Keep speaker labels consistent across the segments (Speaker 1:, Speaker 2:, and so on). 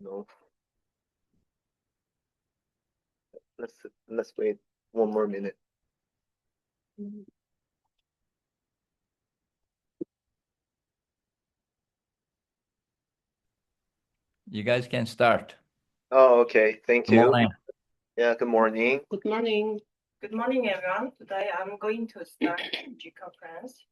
Speaker 1: No. Let's wait one more minute.
Speaker 2: You guys can start.
Speaker 1: Oh, okay. Thank
Speaker 2: Good
Speaker 1: you.
Speaker 2: morning.
Speaker 1: Yeah, good morning.
Speaker 3: Good morning.
Speaker 4: Good morning, everyone. Today I'm going to start EGM Conference.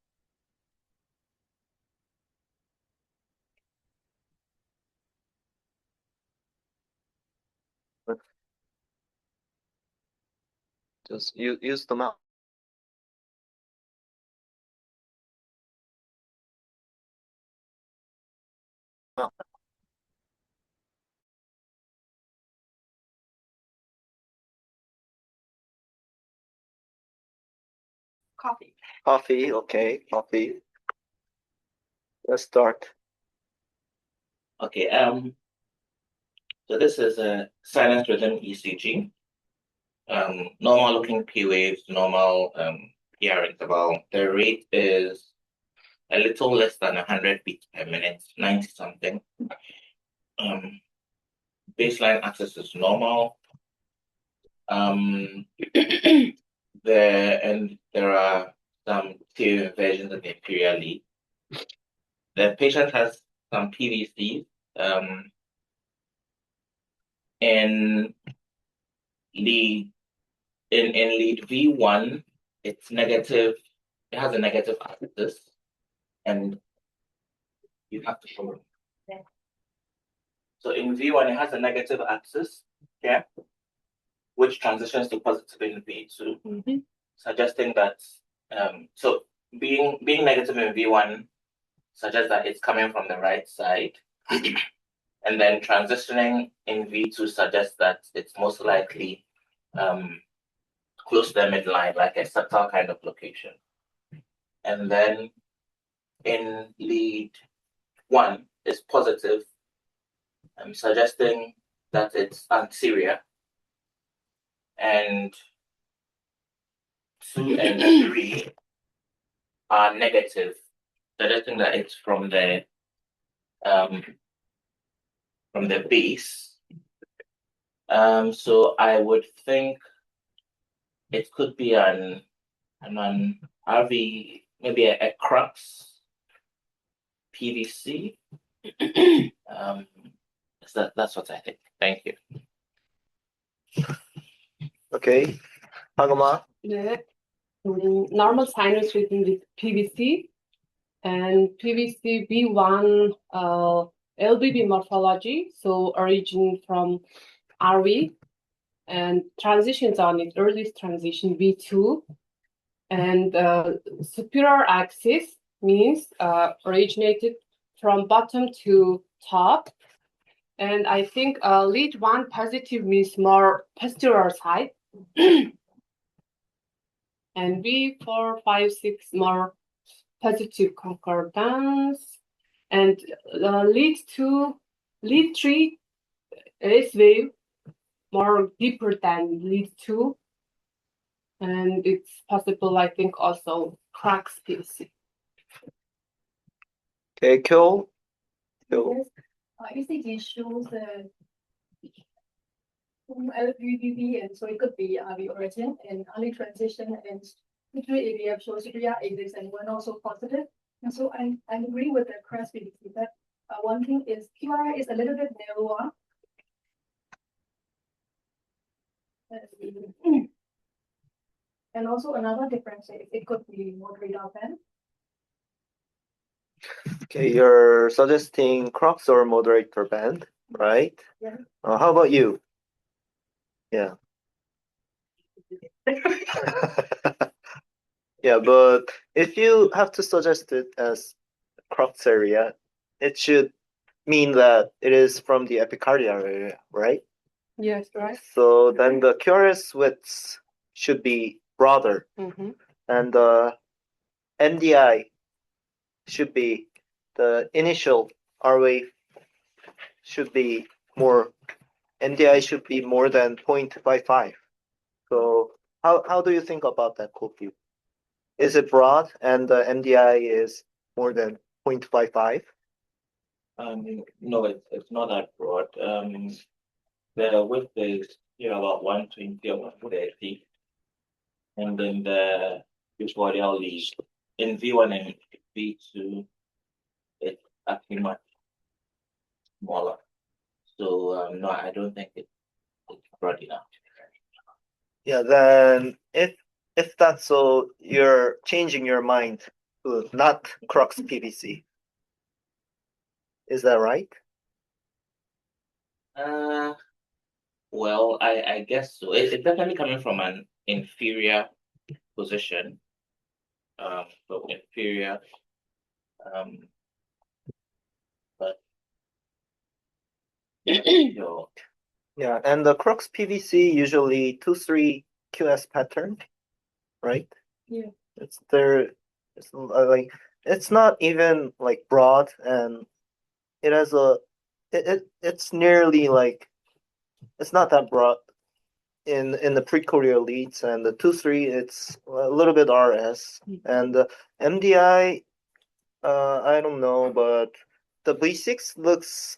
Speaker 1: Just use the mouse.
Speaker 4: Coffee.
Speaker 1: Coffee, okay, coffee. Let's start.
Speaker 5: Okay, so this is a silent rhythm ECG. Normal looking P waves, normal PR interval. The rate is a little less than 100 beats per minute, 90 something. Baseline axis is normal. There are some two versions of the imperial lead. The patient has some PVCs. In lead V1, it's negative. It has a negative axis, and you have to show it.
Speaker 4: Yeah.
Speaker 5: So in V1, it has a negative axis, yeah, which transitions to positive in V2, suggesting that so being negative in V1 suggests that it's coming from the right side, and then transitioning in V2 suggests that it's most likely close to the midline, like a septal kind of location. And then in lead 1 is positive, suggesting that it's anterior. And 2 and 3 are negative, suggesting that it's from the base. So I would think it could be an RV, maybe a crux PVC. That's what I think. Thank you.
Speaker 1: Okay. Hagama.
Speaker 3: Yeah. Normal sinus rhythm with PVC and PVC B1 LBB morphology, so origin from RV and transitions on its earliest transition V2, and superior axis means originated from bottom to top. And I think lead 1 positive means more posterior side. And B4, 5, 6 more positive concordance. And lead 3 is wave more deeper than lead 2. And it's possible, I think, also cracks PVC.
Speaker 1: Okay, Kyo.
Speaker 6: Yes. ECG shows the LBBB, and so it could be the origin and early transition, and literally ABF shows 3 exits and 1 also positive. And so I agree with the CREST PVC that one thing is QR is a little bit narrower. And also another difference is it could be moderate or band.
Speaker 1: Okay, you're suggesting crux or moderator band, right?
Speaker 6: Yeah.
Speaker 1: How about you? Yeah. Yeah, but if you have to suggest it as crux area, it should mean that it is from the epicardial area, right?
Speaker 3: Yes, right.
Speaker 1: So then the QRS widths should be broader, and the MDI should be the initial R wave should be more. MDI should be more than 0.55. So how do you think about that, Kofi? Is it broad and the MDI is more than 0.55?
Speaker 5: No, it's not that broad. The width is about 120 or 130, and then the tutorial lead in V1 and V2, it's actually much smaller. So no, I don't think it's broad enough.
Speaker 1: Yeah, then if that's so, you're changing your mind to not Crux PVC. Is that right?
Speaker 5: Well, I guess so. It's definitely coming from an inferior position. So inferior. But so
Speaker 1: Yeah, and the Crux PVC usually 2-3 QS pattern, right?
Speaker 6: Yeah.
Speaker 1: It's there. It's like it's not even like broad, and it has it's nearly like it's not that broad in the pre-Korea leads, and the 2-3 it's a little bit RS, and the MDI I don't know, but the V6 looks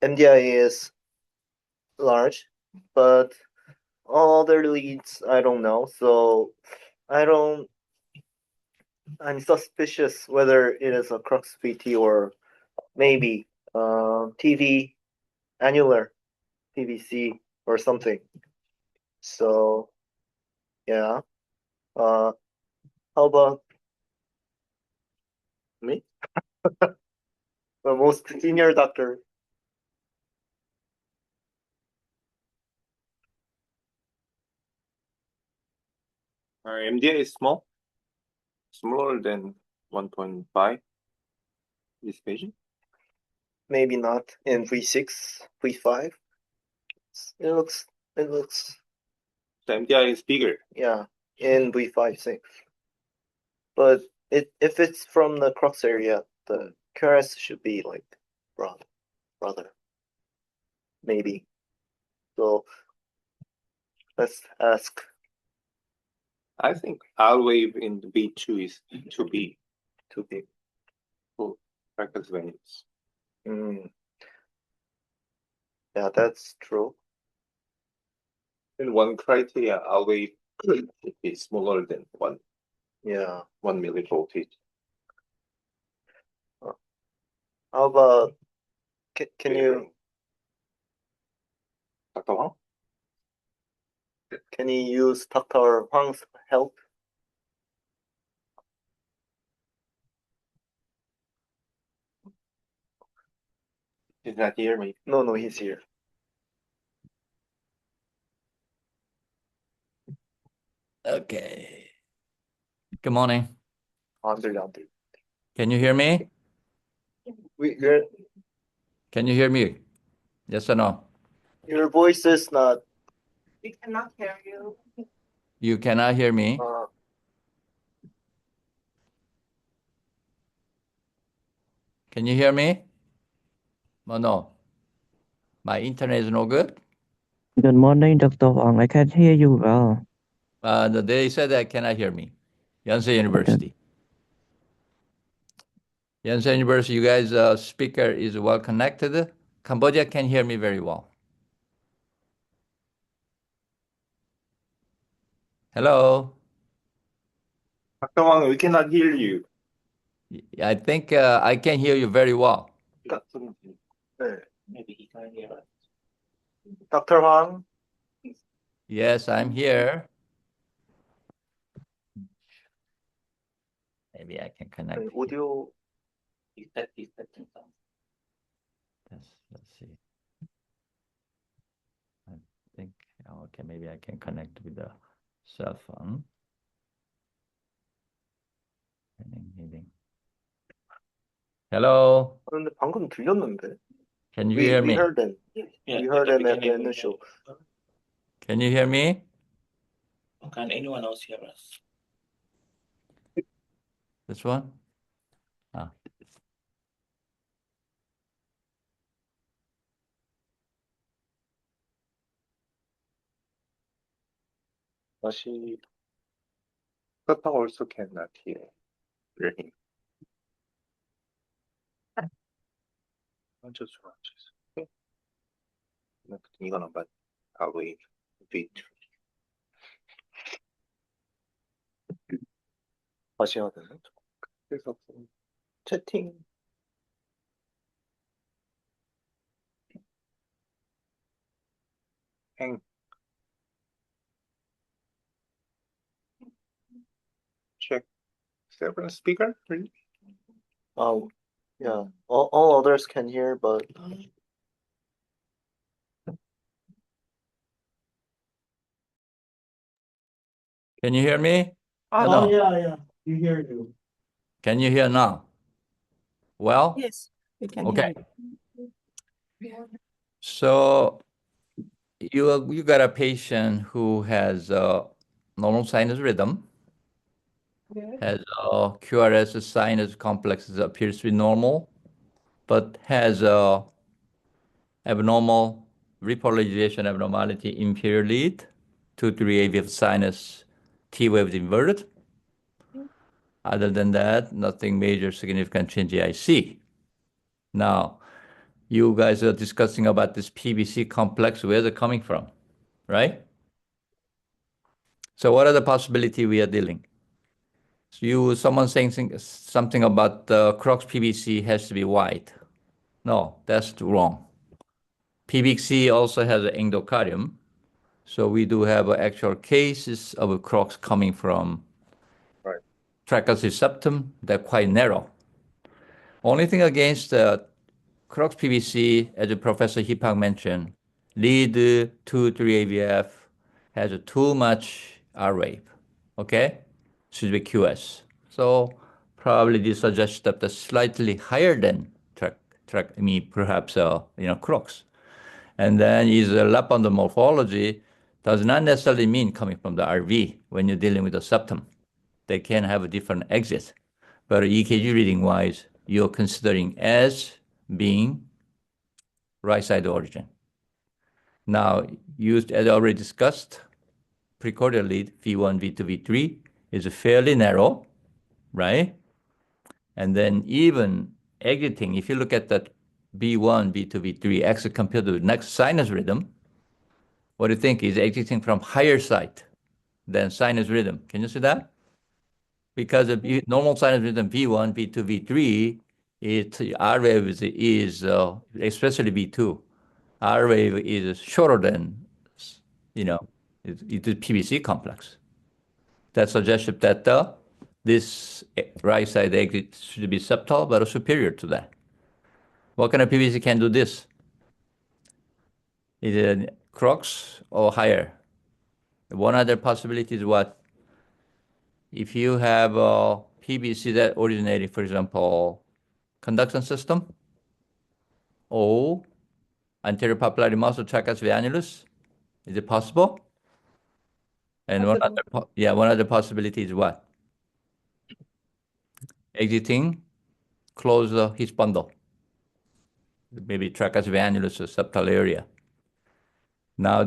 Speaker 1: MDI is large, but all other leads I don't know, so I'm suspicious whether it is a Crux VT or maybe TV annular PVC or something. So yeah. How about me? The most senior doctor.
Speaker 7: MDI is small, smaller than 1.5 this patient.
Speaker 1: Maybe not in V6, V5. It looks
Speaker 7: The MDI is bigger.
Speaker 1: yeah in V5, 6. But if it's from the Crux area, the QRS should be like broader. Maybe. So let's ask.
Speaker 7: I think R wave in the V2 is too big
Speaker 1: Too big.
Speaker 7: for practice venues.
Speaker 1: Yeah, that's true.
Speaker 7: And one criteria, R wave is smaller than
Speaker 1: Yeah.
Speaker 7: 1 millivoltage.
Speaker 1: How about can you
Speaker 7: Dr. Wang?
Speaker 1: can you use Dr. Huang's help?
Speaker 7: He's not here, maybe.
Speaker 1: No, he's here.
Speaker 2: Okay. Good morning.
Speaker 1: Under.
Speaker 2: Can you hear me?
Speaker 1: Your
Speaker 2: Can you hear me? Yes or no?
Speaker 1: voice is not.
Speaker 4: We cannot hear you.
Speaker 2: You cannot hear me? Can you hear me? Oh, no. My internet is no good?
Speaker 8: Good morning, Dr. Wang. I can hear you well.
Speaker 2: They said that cannot hear me. Yonsei University. Yonsei University, you guys' speaker is well connected. Cambodia can hear me very well. Hello?
Speaker 7: Dr. Wang, we cannot hear you.
Speaker 2: I think I can hear you very well.
Speaker 5: maybe he can't hear us.
Speaker 1: Dr. Huang?
Speaker 2: Yes, I'm here. Maybe I can connect.
Speaker 1: Audio.
Speaker 5: He said something.
Speaker 2: Let's see. I think, okay, maybe I can connect with the cell phone. Meeting. Hello?
Speaker 1: 근데 방금 들렸는데.
Speaker 2: Can you hear
Speaker 1: We
Speaker 2: me?
Speaker 1: heard them. We heard them at the initial.
Speaker 2: Can you hear me?
Speaker 5: Can anyone else hear us?
Speaker 2: This one?
Speaker 7: She Papa also cannot hear him. 이거는 but RA V2.
Speaker 1: 다시 해야 되나?
Speaker 7: 그래서
Speaker 1: 채팅.
Speaker 7: 행. Check several speaker, please.
Speaker 1: Yeah. All others can hear, but
Speaker 2: Can you hear me?
Speaker 4: Oh,
Speaker 2: no?
Speaker 1: yeah. You hear you.
Speaker 2: Can you hear now? Well,
Speaker 4: yes, we can
Speaker 2: okay.
Speaker 4: hear you.
Speaker 2: So you got a patient who has normal sinus rhythm, has QRS sinus complexes appears to be normal, but has abnormal repolarization abnormality inferior lead, 2-3 AV of sinus T waves inverted. Other than that, nothing major significant change I see. Now, you guys are discussing about this PBC complex, where's it coming from, right? So what are the possibility we are dealing? So someone saying something about the crux PBC has to be wide. No, that's wrong. PBC also has an endocardium. So we do have actual cases of a crux coming from trapezius septum. They're quite narrow. Only thing against the crux PBC, as Professor Hipak mentioned, lead 2-3 AVF has too much R wave. Okay? Should be QS. So probably this suggests that the slightly higher than perhaps crux. And then is a lap on the morphology does not necessarily mean coming from the RV when you're dealing with the septum. They can have a different exit. But EKG reading wise, you're considering as being right side origin. Now, used as already discussed, precordial lead V1, V2, V3 is fairly narrow, right? And then even exiting, if you look at that B1, B2, V3 exit compared to the next sinus rhythm, what do you think is exiting from higher side than sinus rhythm? Can you see that? Because of normal sinus rhythm V1, V2, V3, R wave is especially V2, R wave is shorter than, it's PBC complex. That suggests that this right side exit should be subtle but superior to that. What kind of PBC can do this? Is it crux or higher? One other possibility is what? If you have a PBC that originated, for example, conduction system or anterior papillary muscle tragus annulus, is it possible? And one other possibility is what? Exiting, close his bundle. Maybe tragus annulus or septal area. Now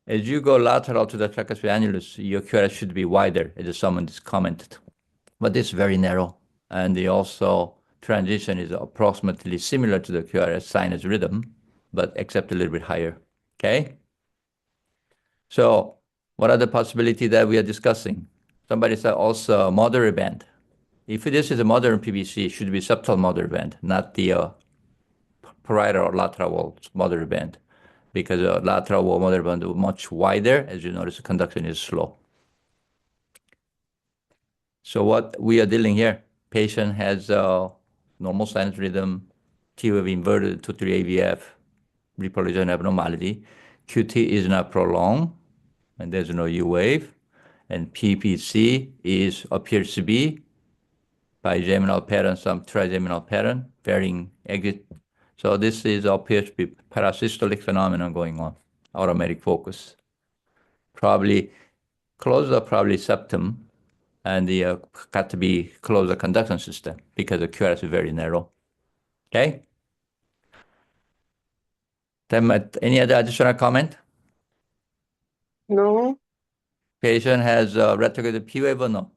Speaker 2: as you go lateral to the tragus annulus, your QRS should be wider, as someone just commented. But it's very narrow. And the also transition is approximately similar to the QRS sinus rhythm, but except a little bit higher. Okay? So what are the possibilities that we are discussing? Somebody said also moderate band. If this is a moderate PBC, it should be subtle moderate band, not the parietal or lateral wall moderate band. Because lateral wall moderate band is much wider. As you notice, the conduction is slow. So what we are dealing here, patient has normal sinus rhythm, T wave inverted to 3 AVF, repolarization abnormality. QT is not prolonged, and there's no U wave. And PPC appears to be bigeminal pattern, some trigeminal pattern, varying exit. So this appears to be parasystolic phenomenon going on, automatic focus. Probably closer, probably septum, and the got to be closer conduction system because the QRS is very narrow. Okay? Then any other additional comment?
Speaker 3: No.
Speaker 2: Patient has retrograde P wave or no?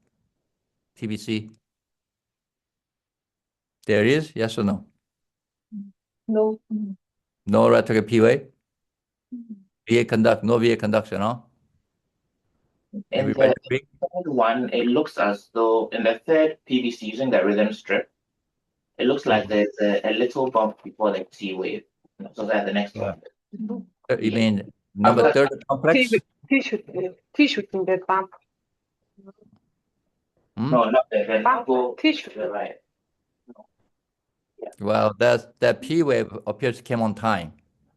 Speaker 2: TBC. There is, yes or no?
Speaker 6: No.
Speaker 2: No retrograde P wave? No VA conduction, huh?
Speaker 5: In
Speaker 2: Everybody
Speaker 5: the
Speaker 2: agree?
Speaker 5: third one, it looks as though in the third PVC using the rhythm strip, it looks like there's a little bump before the T wave. So that's the next one.
Speaker 2: You mean number third complex?
Speaker 3: Tissue in the back.
Speaker 5: No, not the then
Speaker 3: Back
Speaker 5: go
Speaker 3: tissue.
Speaker 5: to the right.
Speaker 2: Well, that P wave appears to come on time.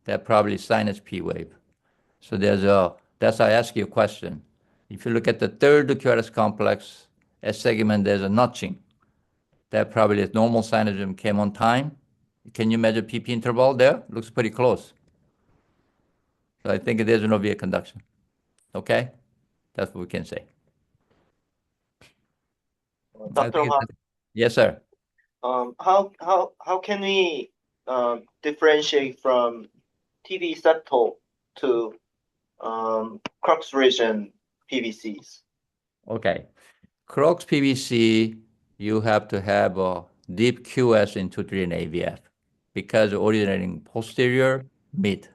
Speaker 2: That probably sinus P wave. So that's why I ask you a question. If you look at the third QRS complex, S segment, there's a notching. That probably is normal sinusrhythm came on time. Can you measure PP interval there? Looks pretty close. So I think there's no VA conduction. Okay? That's what we can say.
Speaker 1: Dr. Han,
Speaker 2: Yes, sir.
Speaker 1: how can we differentiate from TV septal to crux region PVCs?
Speaker 2: Okay. Crux PVC, you have to have a deep QS in 2-3 and AVF because originating posterior mid.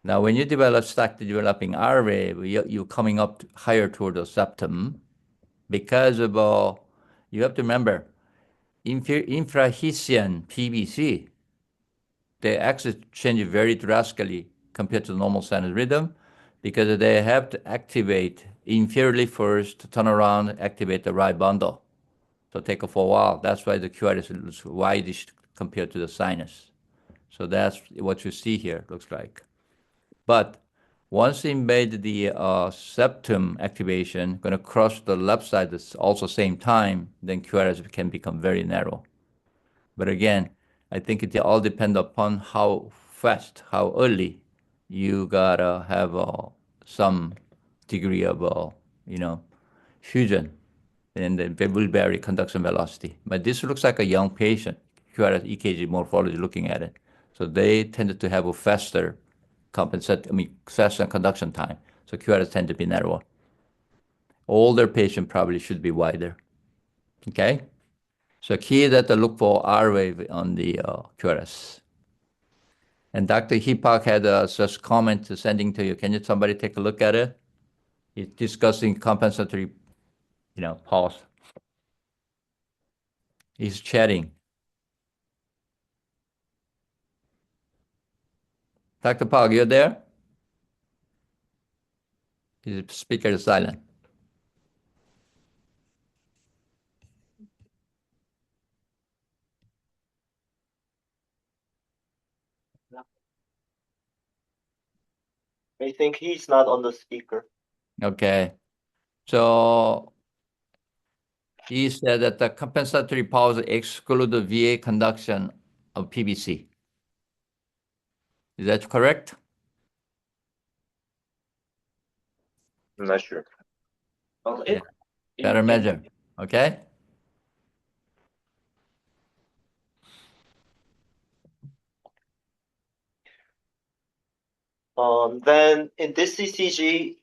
Speaker 2: Now, when you start developing R wave, you're coming up higher toward the septum because of, you have to remember, infrahisian PVC, the axis change very drastically compared to normal sinus rhythm because they have to activate inferiorly first, to turn around, activate the right bundle. So take it for a while. That's why the QRS is wideish compared to the sinus. So that's what you see here, looks like. But once you made the septum activation, going to cross the left side at also same time, then QRS can become very narrow. But again, I think it all depends upon how fast, how early you gotta have some degree of, fusion and the will vary conduction velocity. But this looks like a young patient, QRS EKG morphology looking at it. So they tended to have a faster faster conduction time. So QRS tend to be narrower. Older patient probably should be wider. Okay? So key is that to look for R wave on the QRS. And Dr. Hipak had such comment sending to you. Can you somebody take a look at it? He's discussing compensatory, pulse. He's chatting. Dr. Park, you're there? His speaker is silent.
Speaker 1: I think he's not on the speaker.
Speaker 2: Okay. So he said that the compensatory pulse exclude the VA conduction of PVC. Is that correct?
Speaker 7: I'm not sure.
Speaker 2: Yeah. Better measure. Okay?
Speaker 1: Then in this CCG,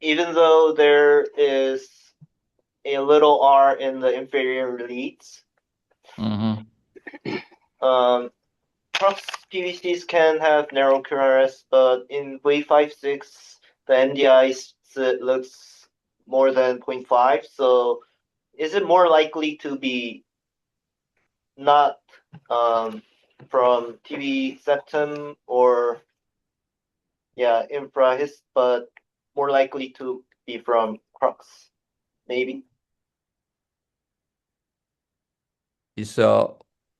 Speaker 1: even though there is a little R in the inferior leads, crux PVCs can have narrow QRS, but in wave 5-6, the NDI looks more than 0.5. So is it more likely to be not from TV septum or infrahis, but more likely to be from crux, maybe?
Speaker 2: So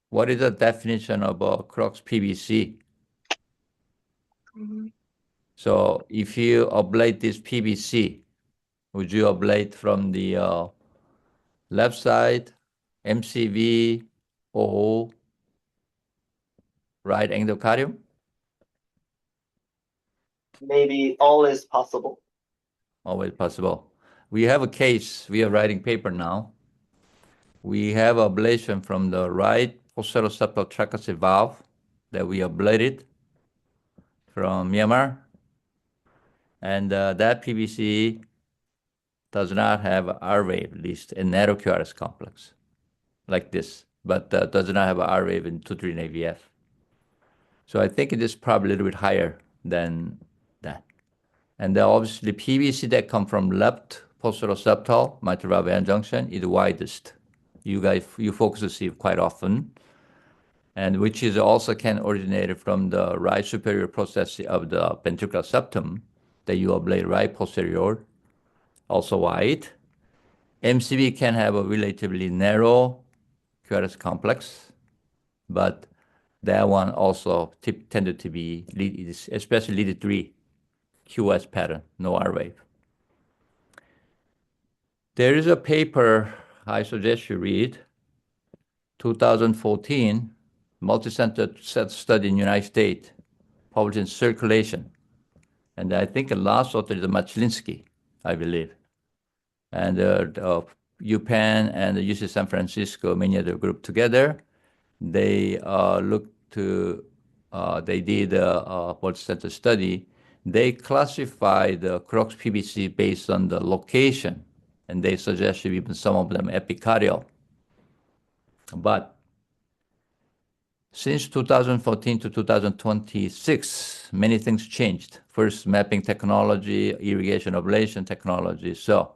Speaker 2: what is the definition of crux PVC? So if you ablate this PVC, would you ablate from the left side, MCV, or right endocardium?
Speaker 1: Maybe all is possible.
Speaker 2: Always possible. We have a case, we are writing paper now. We have ablation from the right posterior-septal tricuspid valve that we ablated from Myanmar. And that PVC does not have R wave, at least a narrow QRS complex, like this. but does not have an R wave in 2-3 AVF. So I think it is probably a little bit higher than that. And then obviously PVC that come from left posteroseptal mitral valve and junction is the widest. You focus to see quite often, and which is also can originate from the right superior process of the ventricular septum that you ablate right posterior, also wide. MCV can have a relatively narrow QRS complex, but that one also tended to be, especially lead 3 QS pattern, no R wave. There is a paper I suggest you read, 2014, multi-center study in the United States, published in Circulation. And I think the last author is Machlinsky, I believe. And UPenn and the UC San Francisco, many other group together, they they did a multi-center study. They classified the crux PVC based on the location, and they suggested even some of them epicardial. But since 2014 to 2026, many things changed. First, mapping technology, irrigation ablation technology. So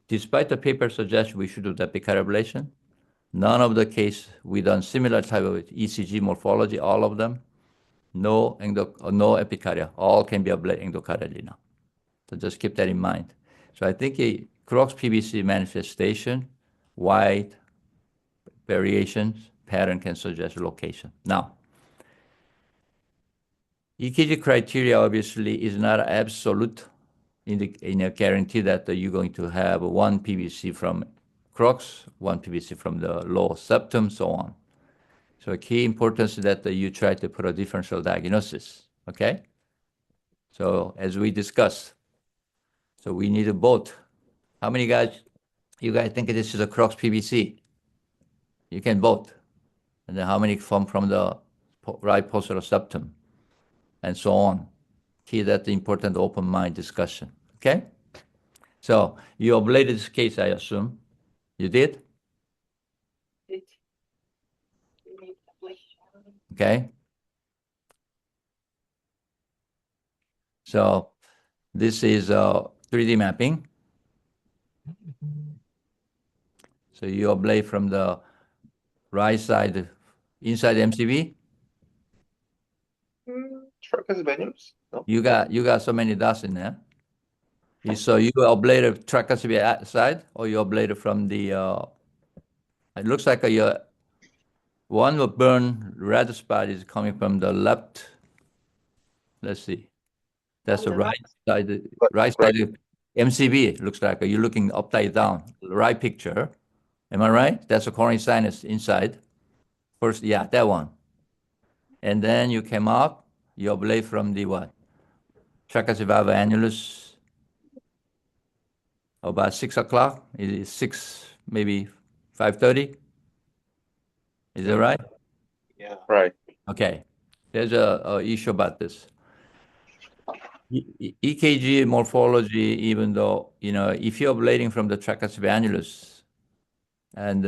Speaker 2: despite the paper suggests we should do the epicardial ablation, none of the case we done similar type of ECG morphology, all of them, no epicardia, all can be ablated endocardially now. So just keep that in mind. So I think a crux PVC manifestation, wide variations, pattern can suggest location. Now, EKG criteria obviously is not absolute in a guarantee that you're going to have one PVC from crux, one PVC from the lower septum, so on. So key importance is that you try to put a differential diagnosis, okay? So as we discussed, so we need both. How many you guys think this is a crux PVC? You can vote. And then how many from the right posterior septum, and so on. Key that the important open mind discussion, okay? So you ablated this case, I assume. You did? Okay. So this is 3D mapping. So you ablate from the right side, inside MCV.
Speaker 7: Tragus venous? No.
Speaker 2: You got so many dots in there. So you ablated tricuspid side, or you ablated from the, it looks like one burn red spot is coming from the left. Let's see. That's the right side of MCV. Looks like you're looking upside down. Right picture. Am I right? That's a coronary sinus inside. First, yeah, that one. And then you came up, you ablate from the what? Tricuspid valve annulus. About 6 o'clock. It is 6, maybe 5:30. Is that right?
Speaker 7: Yeah. Right.
Speaker 2: Okay. There's a issue about this. EKG morphology, even though, if you're ablating from the tricuspid annulus, and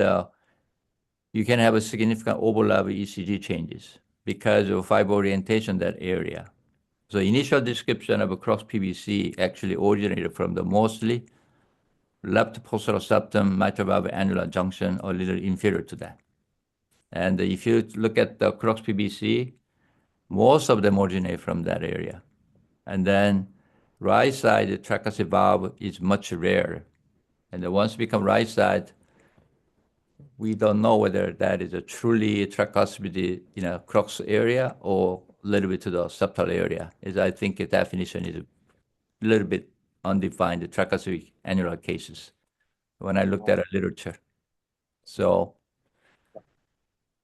Speaker 2: you can have a significant overlap of ECG changes because of fiber orientation in that area. So initial description of a crux PVC actually originated from the mostly left posterior septum mitral valve annular junction, or a little inferior to that. And if you look at the crux PVC, most of them originate from that area. And then right side tricuspid valve is much rarer. And then once become right side, we don't know whether that is a truly tricuspid, crux area or a little bit to the septal area. I think the definition is a little bit undefined, the tricuspid annular cases, when I looked at a literature. So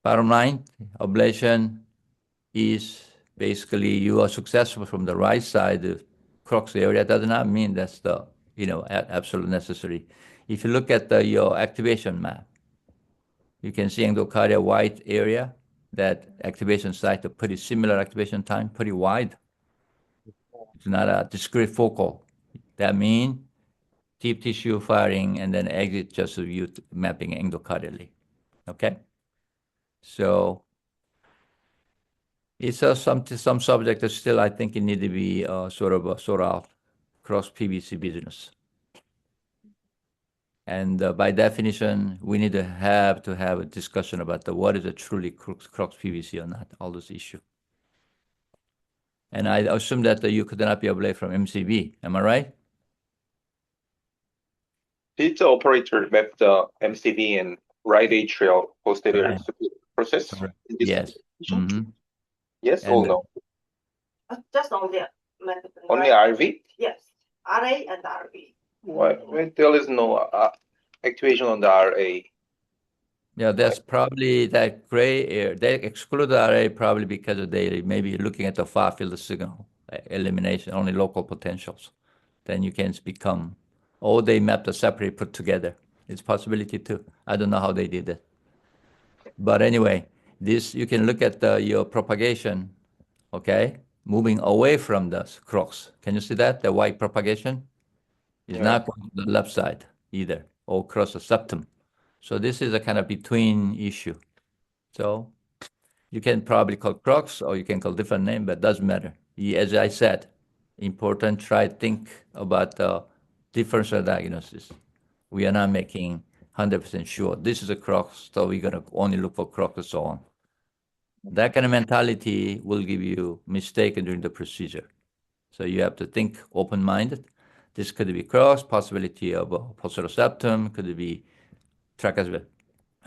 Speaker 2: bottom line, ablation is basically you are successful from the right side, the crux area. Does not mean that's the, absolute necessary. If you look at your activation map, you can see endocardial white area, that activation site, a pretty similar activation time, pretty wide. It's not a discrete focal. That means deep tissue firing and then exit just you mapping endocardially. Okay? So it's some subject that still I think it need to be sort out cross PVC business. And by definition, we need to have a discussion about what is a truly cross PVC or not, all those issues. And I assume that you could not be away from MCB. Am I right?
Speaker 7: Did the operator map the MCB and right atrial posterior
Speaker 2: Correct.
Speaker 7: process?
Speaker 2: Correct.
Speaker 7: In this
Speaker 2: Yes.
Speaker 7: application? Yes
Speaker 2: And
Speaker 7: or no?
Speaker 4: Just only method.
Speaker 7: Only RV?
Speaker 4: Yes, RA and RB.
Speaker 7: Why there is no activation on the RA?
Speaker 2: Yeah, that's probably that gray area. They exclude the RA probably because they may be looking at the far field signal elimination, only local potentials. Then you can become, or they map the separate put together. It's possibility too. I don't know how they did it. But anyway, this you can look at your propagation, okay, moving away from the cross. Can you see that? The white propagation is not going to the left side either, or across the septum. So this is a kind of between issue. So you can probably call crux or you can call different name, but it doesn't matter. As I said, important, try think about the differential diagnosis. We are not making 100% sure. This is a crux, so we're going to only look for crux and so on. That kind of mentality will give you mistake during the procedure. So you have to think open-minded. This could be crux, possibility of a posterior septum, could be tricuspid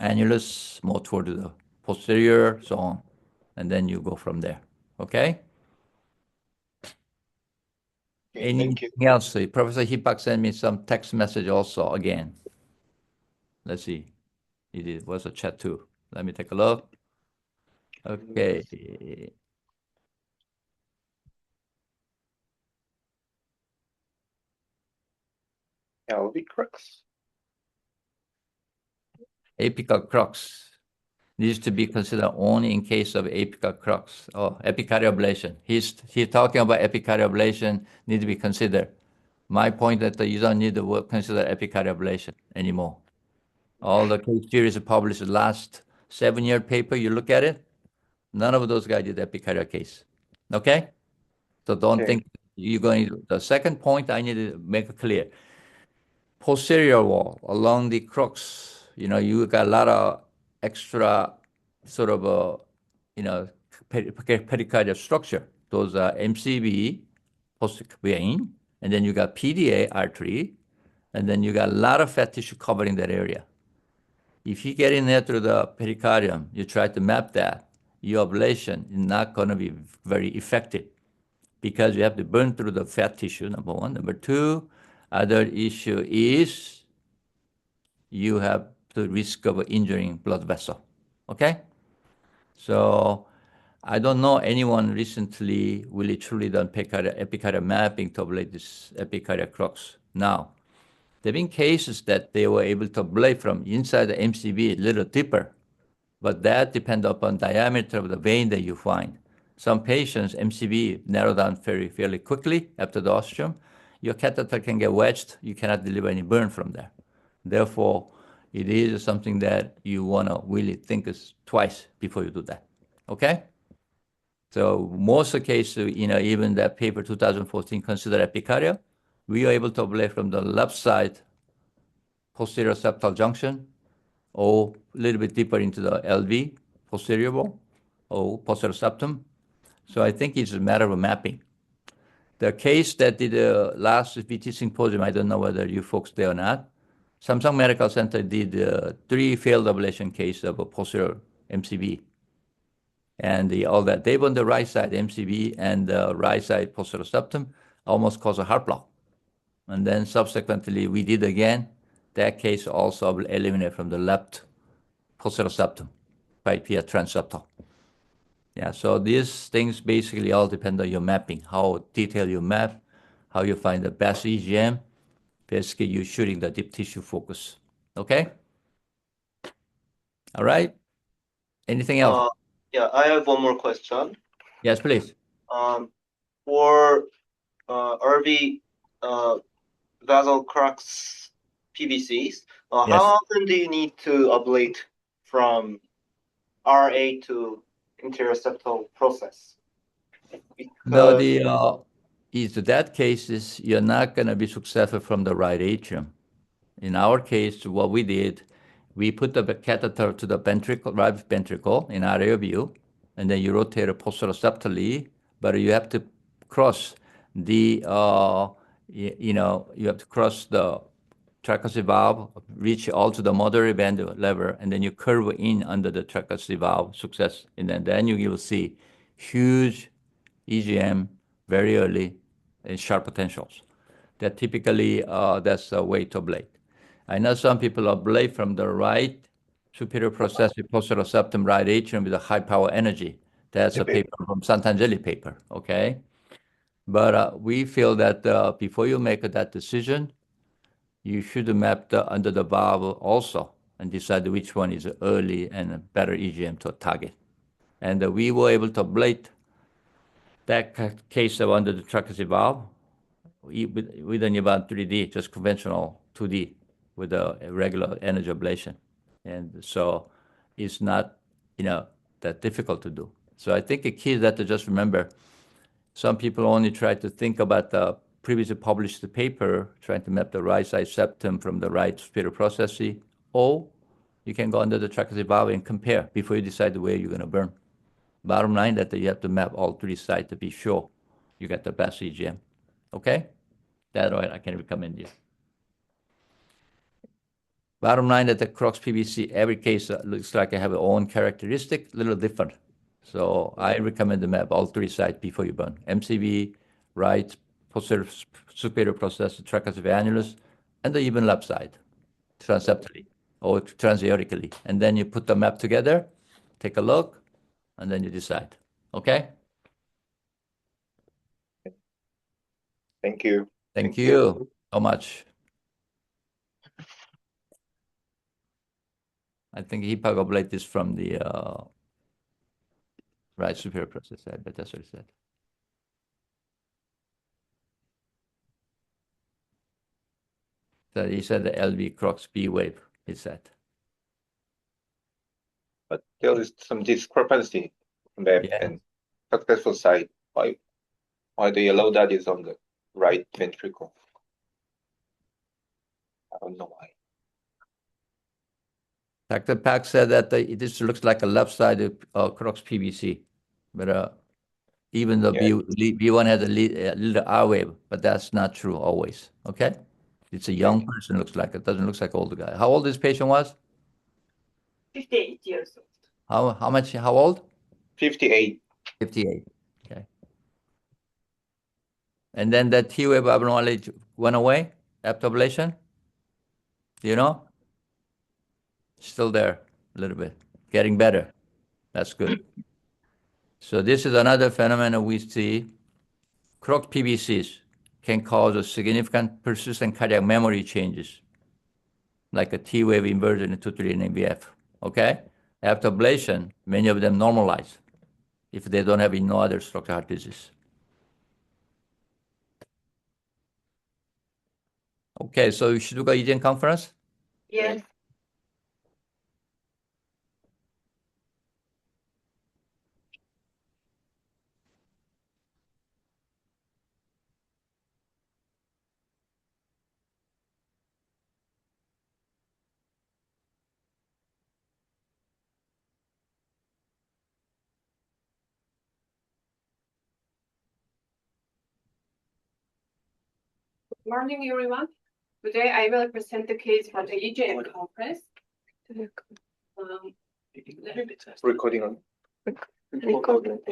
Speaker 2: annulus, more toward the posterior, so on. And then you go from there. Okay?
Speaker 7: Okay, thank you.
Speaker 2: Anything else? Professor Hipak sent me some text message also again. Let's see. It was a chat too. Let me take a look. Okay.
Speaker 7: LV crux.
Speaker 2: Apical crux needs to be considered only in case of apical crux or epicardial ablation. He's talking about epicardial ablation need to be considered. My point that you don't need to consider epicardial ablation anymore. All the case series published the last 7-year paper, you look at it, none of those guys did epicardial case. Okay? So don't think you're going to. The second point I need to make clear. Posterior wall along the crux, you got a lot of extra sort of, pericardial structure. Those are MCB, posterior vein, and then you got PDA artery, and then you got a lot of fat tissue covering that area. If you get in there through the pericardium, you try to map that, your ablation is not going to be very effective because you have to burn through the fat tissue, number one. Number two, other issue is you have the risk of injuring blood vessel. Okay? So I don't know anyone recently really truly done epicardial mapping to ablate this epicardial crux. Now, there have been cases that they were able to ablate from inside the MCB a little deeper, but that depends upon diameter of the vein that you find. Some patients, MCB narrow down fairly quickly after the ostium. Your catheter can get wedged. You cannot deliver any burn from there. Therefore, it is something that you want to really think twice before you do that. Okay? So most of the cases, even that paper 2014 considered epicardia, we are able to ablate from the left side posterior septal junction or a little bit deeper into the LV, posterior wall, or posterior septum. So I think it's a matter of mapping. The case that did the last VT symposium, I don't know whether you folks there or not, Samsung Medical Center did 3 failed ablation case of a posterior MCB. And all that, they on the right side MCB and the right side posterior septum almost caused a heart block. And then subsequently we did again, that case also eliminated from the left posterior septum by via transseptal. Yeah, so these things basically all depend on your mapping, how detailed you map, how you find the best EGM. Basically, you're shooting the deep tissue focus. Okay? All right? Anything else?
Speaker 1: Yeah, I have one more question.
Speaker 2: Yes, please.
Speaker 1: For RV vessel crux PVCs,
Speaker 2: Yes.
Speaker 1: how often do you need to ablate from RA to interoceptal process?
Speaker 2: No,
Speaker 1: Because
Speaker 2: is that cases, you're not going to be successful from the right atrium. In our case, what we did, we put the catheter to the ventricle, right ventricle in area view, and then you rotate it posteroceptally, but you have to cross the, you have to cross the tricuspid valve, reach all to the moderate band level, and then you curve in under the tricuspid valve, success, and then you will see huge EGM very early and sharp potentials. That typically, that's a way to ablate. I know some people ablate from the right superior processive posterior septum right atrium with a high power energy. That's a paper from Santangeli paper, okay? But we feel that before you make that decision, you should map under the valve also and decide which one is early and a better EGM to target. And we were able to ablate that case of under the tricuspid valve within about 3D, just conventional 2D with a regular energy ablation. And so it's not, that difficult to do. So I think the key is that to just remember, some people only try to think about the previously published paper, trying to map the right side septum from the right superior processes, or you can go under the tricuspid valve and compare before you decide where you're going to burn. Bottom line that you have to map all 3 sides to be sure you get the best EGM. Okay? That I can recommend you. Bottom line that the Crux PBC, every case looks like I have its own characteristic, a little different. So I recommend to map all 3 sides before you burn. MCV, right, posterior superior process, tricuspid annulus, and the even left side, transeptally or transaortically. And then you put the map together, take a look, and then you decide. Okay?
Speaker 7: Thank you.
Speaker 2: Thank you so much. I think hypogablate is from the right superior process side, but that's what he said. So he said the LV Crux B wave, he said.
Speaker 7: But there is some discrepancy map and successful side. Why the yellow dot is on the right ventricle? I don't know why.
Speaker 2: Dr. Pak said that this looks like a left side of Crux PBC, but even the B1 has a little R wave, but that's not true always. Okay, it's a young person. Looks like it doesn't look like an older guy. How old this patient was?
Speaker 4: 58 years old.
Speaker 2: How much? How old?
Speaker 7: 58.
Speaker 2: 58. Okay. And then that T wave abnormality went away after ablation. Do you know? Still there a little bit, getting better. That's good. So this is another phenomenon we see. Crux PBCs can cause a significant persistent cardiac memory changes, like a T wave inversion into 3 NVF. Okay? After ablation, many of them normalize if they don't have no other structural heart disease. Okay, so you should do a EGM conference?
Speaker 4: Yes.
Speaker 3: Good morning, everyone. Today I will present the case for the EGM conference.
Speaker 7: Recording on.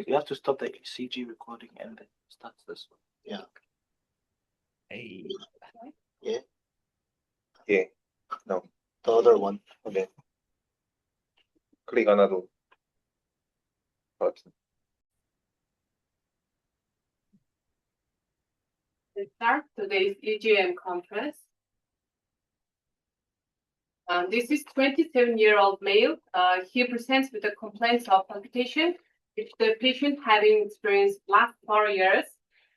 Speaker 1: you have to stop the ECG recording and then start this one. Yeah.
Speaker 2: Hey.
Speaker 1: Yeah.
Speaker 7: Yeah. No.
Speaker 1: The other one.
Speaker 7: Okay. Click another button.
Speaker 3: Let's start today's EGM conference. This is 27-year-old male. He presents with a complaint of palpitation, which the patient having experienced last 4 years,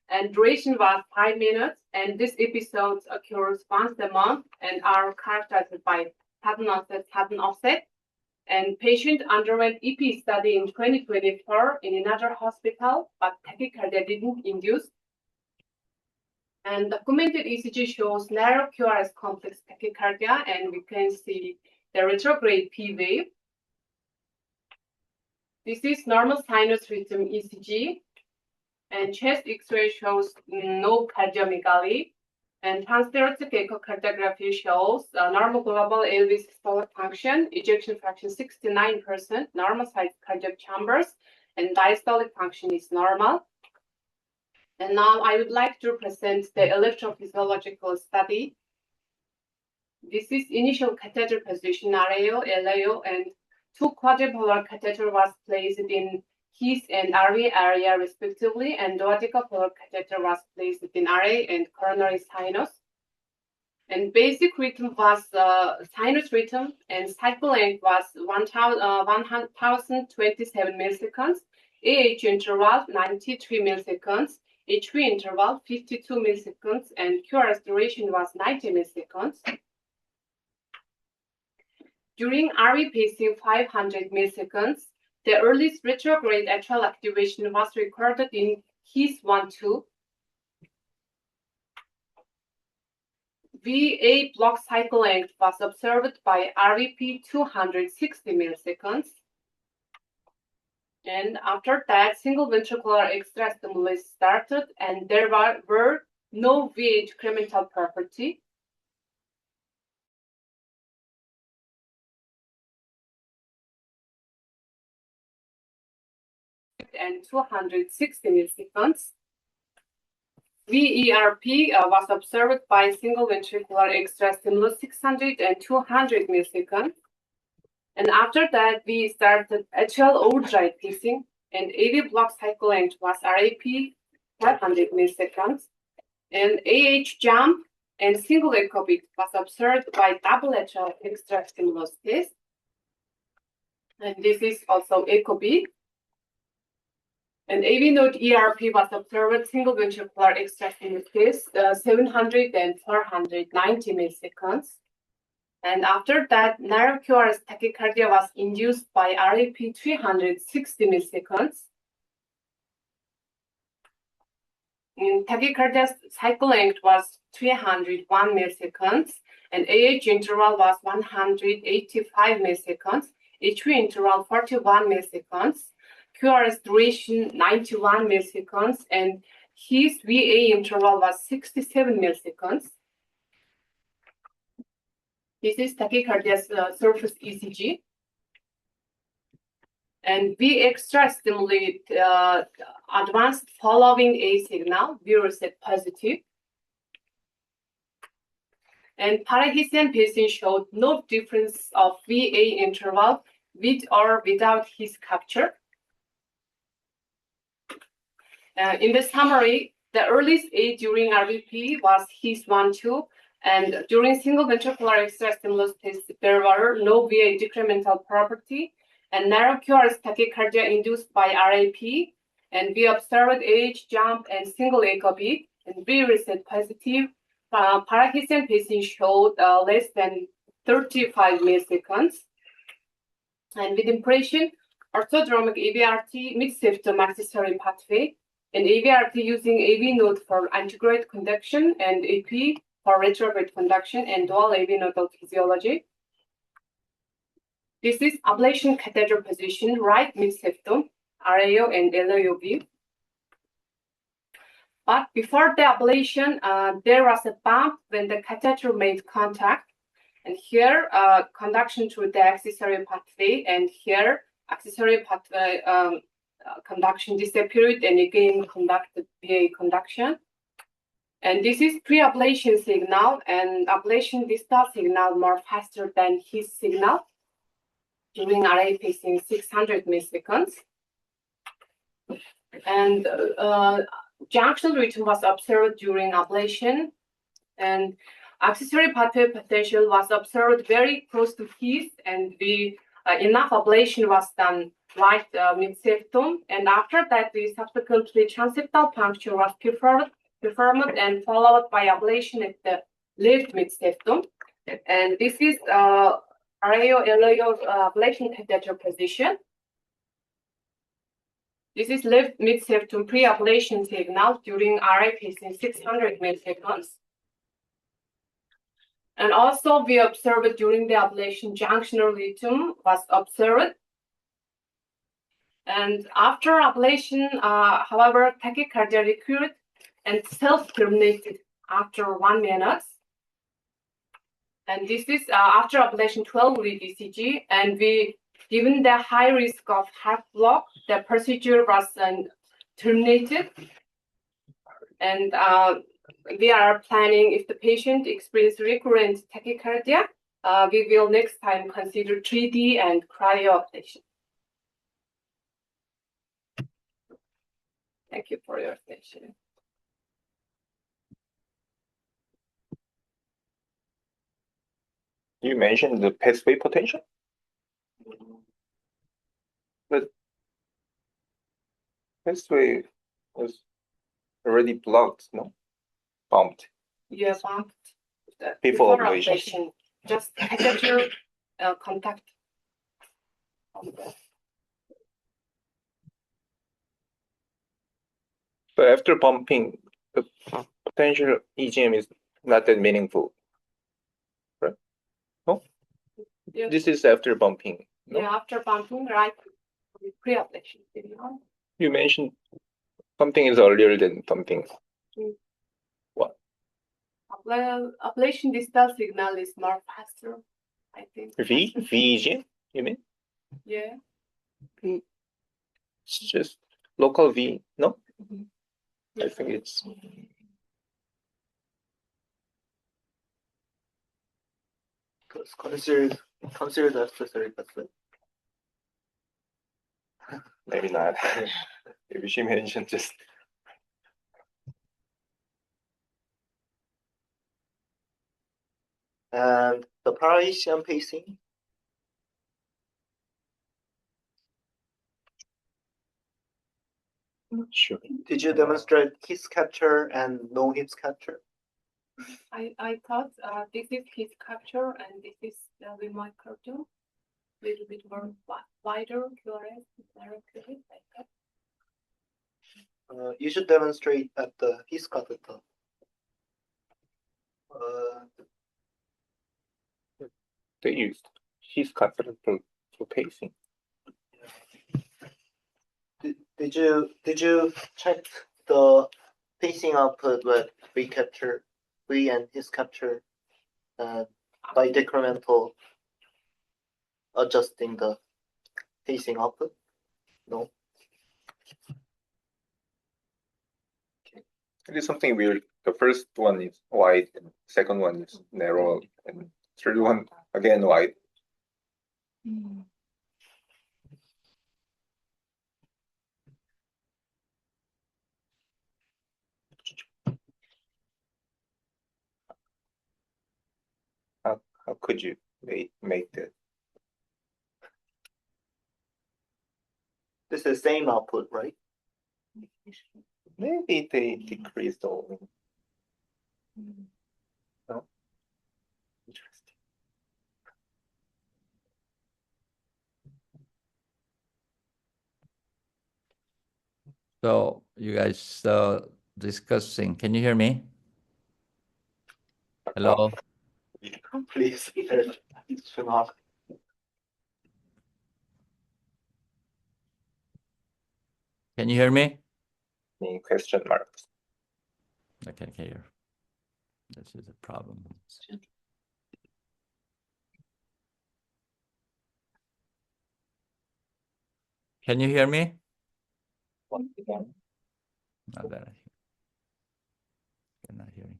Speaker 3: and duration was 5 minutes. And these episodes occurs once a month and are characterized by sudden onset, sudden offset. And patient underwent EP study in 2024 in another hospital, but tachycardia didn't induce. And documented ECG shows narrow QRS complex tachycardia, and we can see the retrograde P wave. This is normal sinus rhythm ECG, and chest X-ray shows no cardiomegaly. And transthoracic echocardiography shows normal global LV systolic function, ejection fraction 69%, normal size cardiac chambers, and diastolic function is normal. And now I would like to present the electrophysiological study. This is initial catheter position, RAO, LAO, and 2 quadripolar catheter was placed in HIS and RV area respectively, and dodecapolar catheter was placed in RA and coronary sinus. And basic rhythm was sinus rhythm, and cycle length was 1027 milliseconds, AH interval 93 milliseconds, HV interval 52 milliseconds, and QRS duration was 90 milliseconds. During RV pacing 500 milliseconds, the earliest retrograde atrial activation was recorded in HIS 1-2. VA block cycle length was observed by RVP 260 milliseconds. And after that, single ventricular extra stimulus started, and there were no VA decremental property. And 260 milliseconds. VERP was observed by single ventricular extra stimulus 600 and 200 milliseconds. And after that, we started atrial overdrive pacing, and AV block cycle length was RAP 500 milliseconds. And AH jump and single echo beat was observed by double atrial extra stimulus test. And this is also echo beat. And AV node ERP was observed single ventricular extra stimulus test 700 and 490 milliseconds. And after that, narrow QRS tachycardia was induced by RAP 360 milliseconds. And tachycardia cycle length was 301 milliseconds, and AH interval was 185 milliseconds, HV interval 41 milliseconds, QRS duration 91 milliseconds, and his VA interval was 67 milliseconds. This is tachycardia's surface ECG. And we extra stimulate advanced following a signal, we reset positive. And Parahesian patient showed no difference of VA interval with or without his capture. In the summary, the earliest A during RVP was HIS 1-2, and during single ventricular extra stimulus test, there were no VA decremental property and narrow QRS tachycardia induced by RAP, and we observed AH jump and single echo beat, and we reset positive. Parahesian patient showed less than 35 milliseconds. And with impression, orthodromic AVRT mid-septum accessory pathway, and AVRT using AV node for antegrade conduction and AP for retrograde conduction and dual AV nodal physiology. This is ablation catheter position, right mid-septum, RAO and LAO view. But before the ablation, there was a bump when the catheter made contact. And here, conduction through the accessory pathway, and here, accessory pathway conduction disappeared and again conducted VA conduction. And this is pre-ablation signal, and ablation distal signal more faster than his signal during RA pacing 600 milliseconds. And junction rhythm was observed during ablation, and accessory pathway potential was observed very close to his, and enough ablation was done right mid-septum. And after that, the subsequently transeptal puncture was performed and followed by ablation at the left mid-septum. And this is ablation catheter position. This is left mid-septum pre-ablation signal during RA pacing 600 milliseconds. And also we observed during the ablation junctional rhythm was observed. And after ablation, however, tachycardia recurred and self-terminated after 1 minute. And this is after ablation 12-lead ECG, and given the high risk of heart block, the procedure was terminated. And we are planning, if the patient experiences recurrent tachycardia, we will next time consider 3D and cryoablation. Thank you for your attention.
Speaker 7: You mentioned the pathway potential, but pathway was already blocked, no? Bumped.
Speaker 3: Yeah, bumped.
Speaker 7: Before ablation.
Speaker 3: Just catheter contact.
Speaker 7: So after bumping, the potential EGM is not that meaningful, right? No?
Speaker 3: Yeah.
Speaker 7: This is after bumping. No?
Speaker 3: Yeah, after bumping, right? Pre-ablation.
Speaker 7: You mentioned something is earlier than something. What?
Speaker 3: Well, ablation distal signal is more faster, I think.
Speaker 7: VEGM, you mean?
Speaker 3: Yeah.
Speaker 7: It's just local V, no? I think it's
Speaker 1: considered necessary, but
Speaker 7: maybe not. Maybe she mentioned just
Speaker 1: and the Parisian pacing.
Speaker 7: not sure.
Speaker 1: Did you demonstrate his capture and no hips capture?
Speaker 3: I thought this is his capture and this is the microton. A little bit more wider QRS, like that.
Speaker 1: You should demonstrate at the his catheter.
Speaker 7: They used his catheter for pacing.
Speaker 1: Did you check the pacing output with V capture, V and his capture, by decremental adjusting the pacing output? No.
Speaker 7: It is something weird. The first one is wide, and second one is narrow, and third one again wide. How could you make that?
Speaker 1: This is the same output, right?
Speaker 7: Maybe they decreased all. No? Interesting.
Speaker 2: So you guys discussing. Can you hear me? Hello.
Speaker 1: Please.
Speaker 2: Can you hear me?
Speaker 7: Any question marks?
Speaker 2: I can hear. This is a problem. Can you hear me?
Speaker 7: Once again.
Speaker 2: Not that I cannot hear you.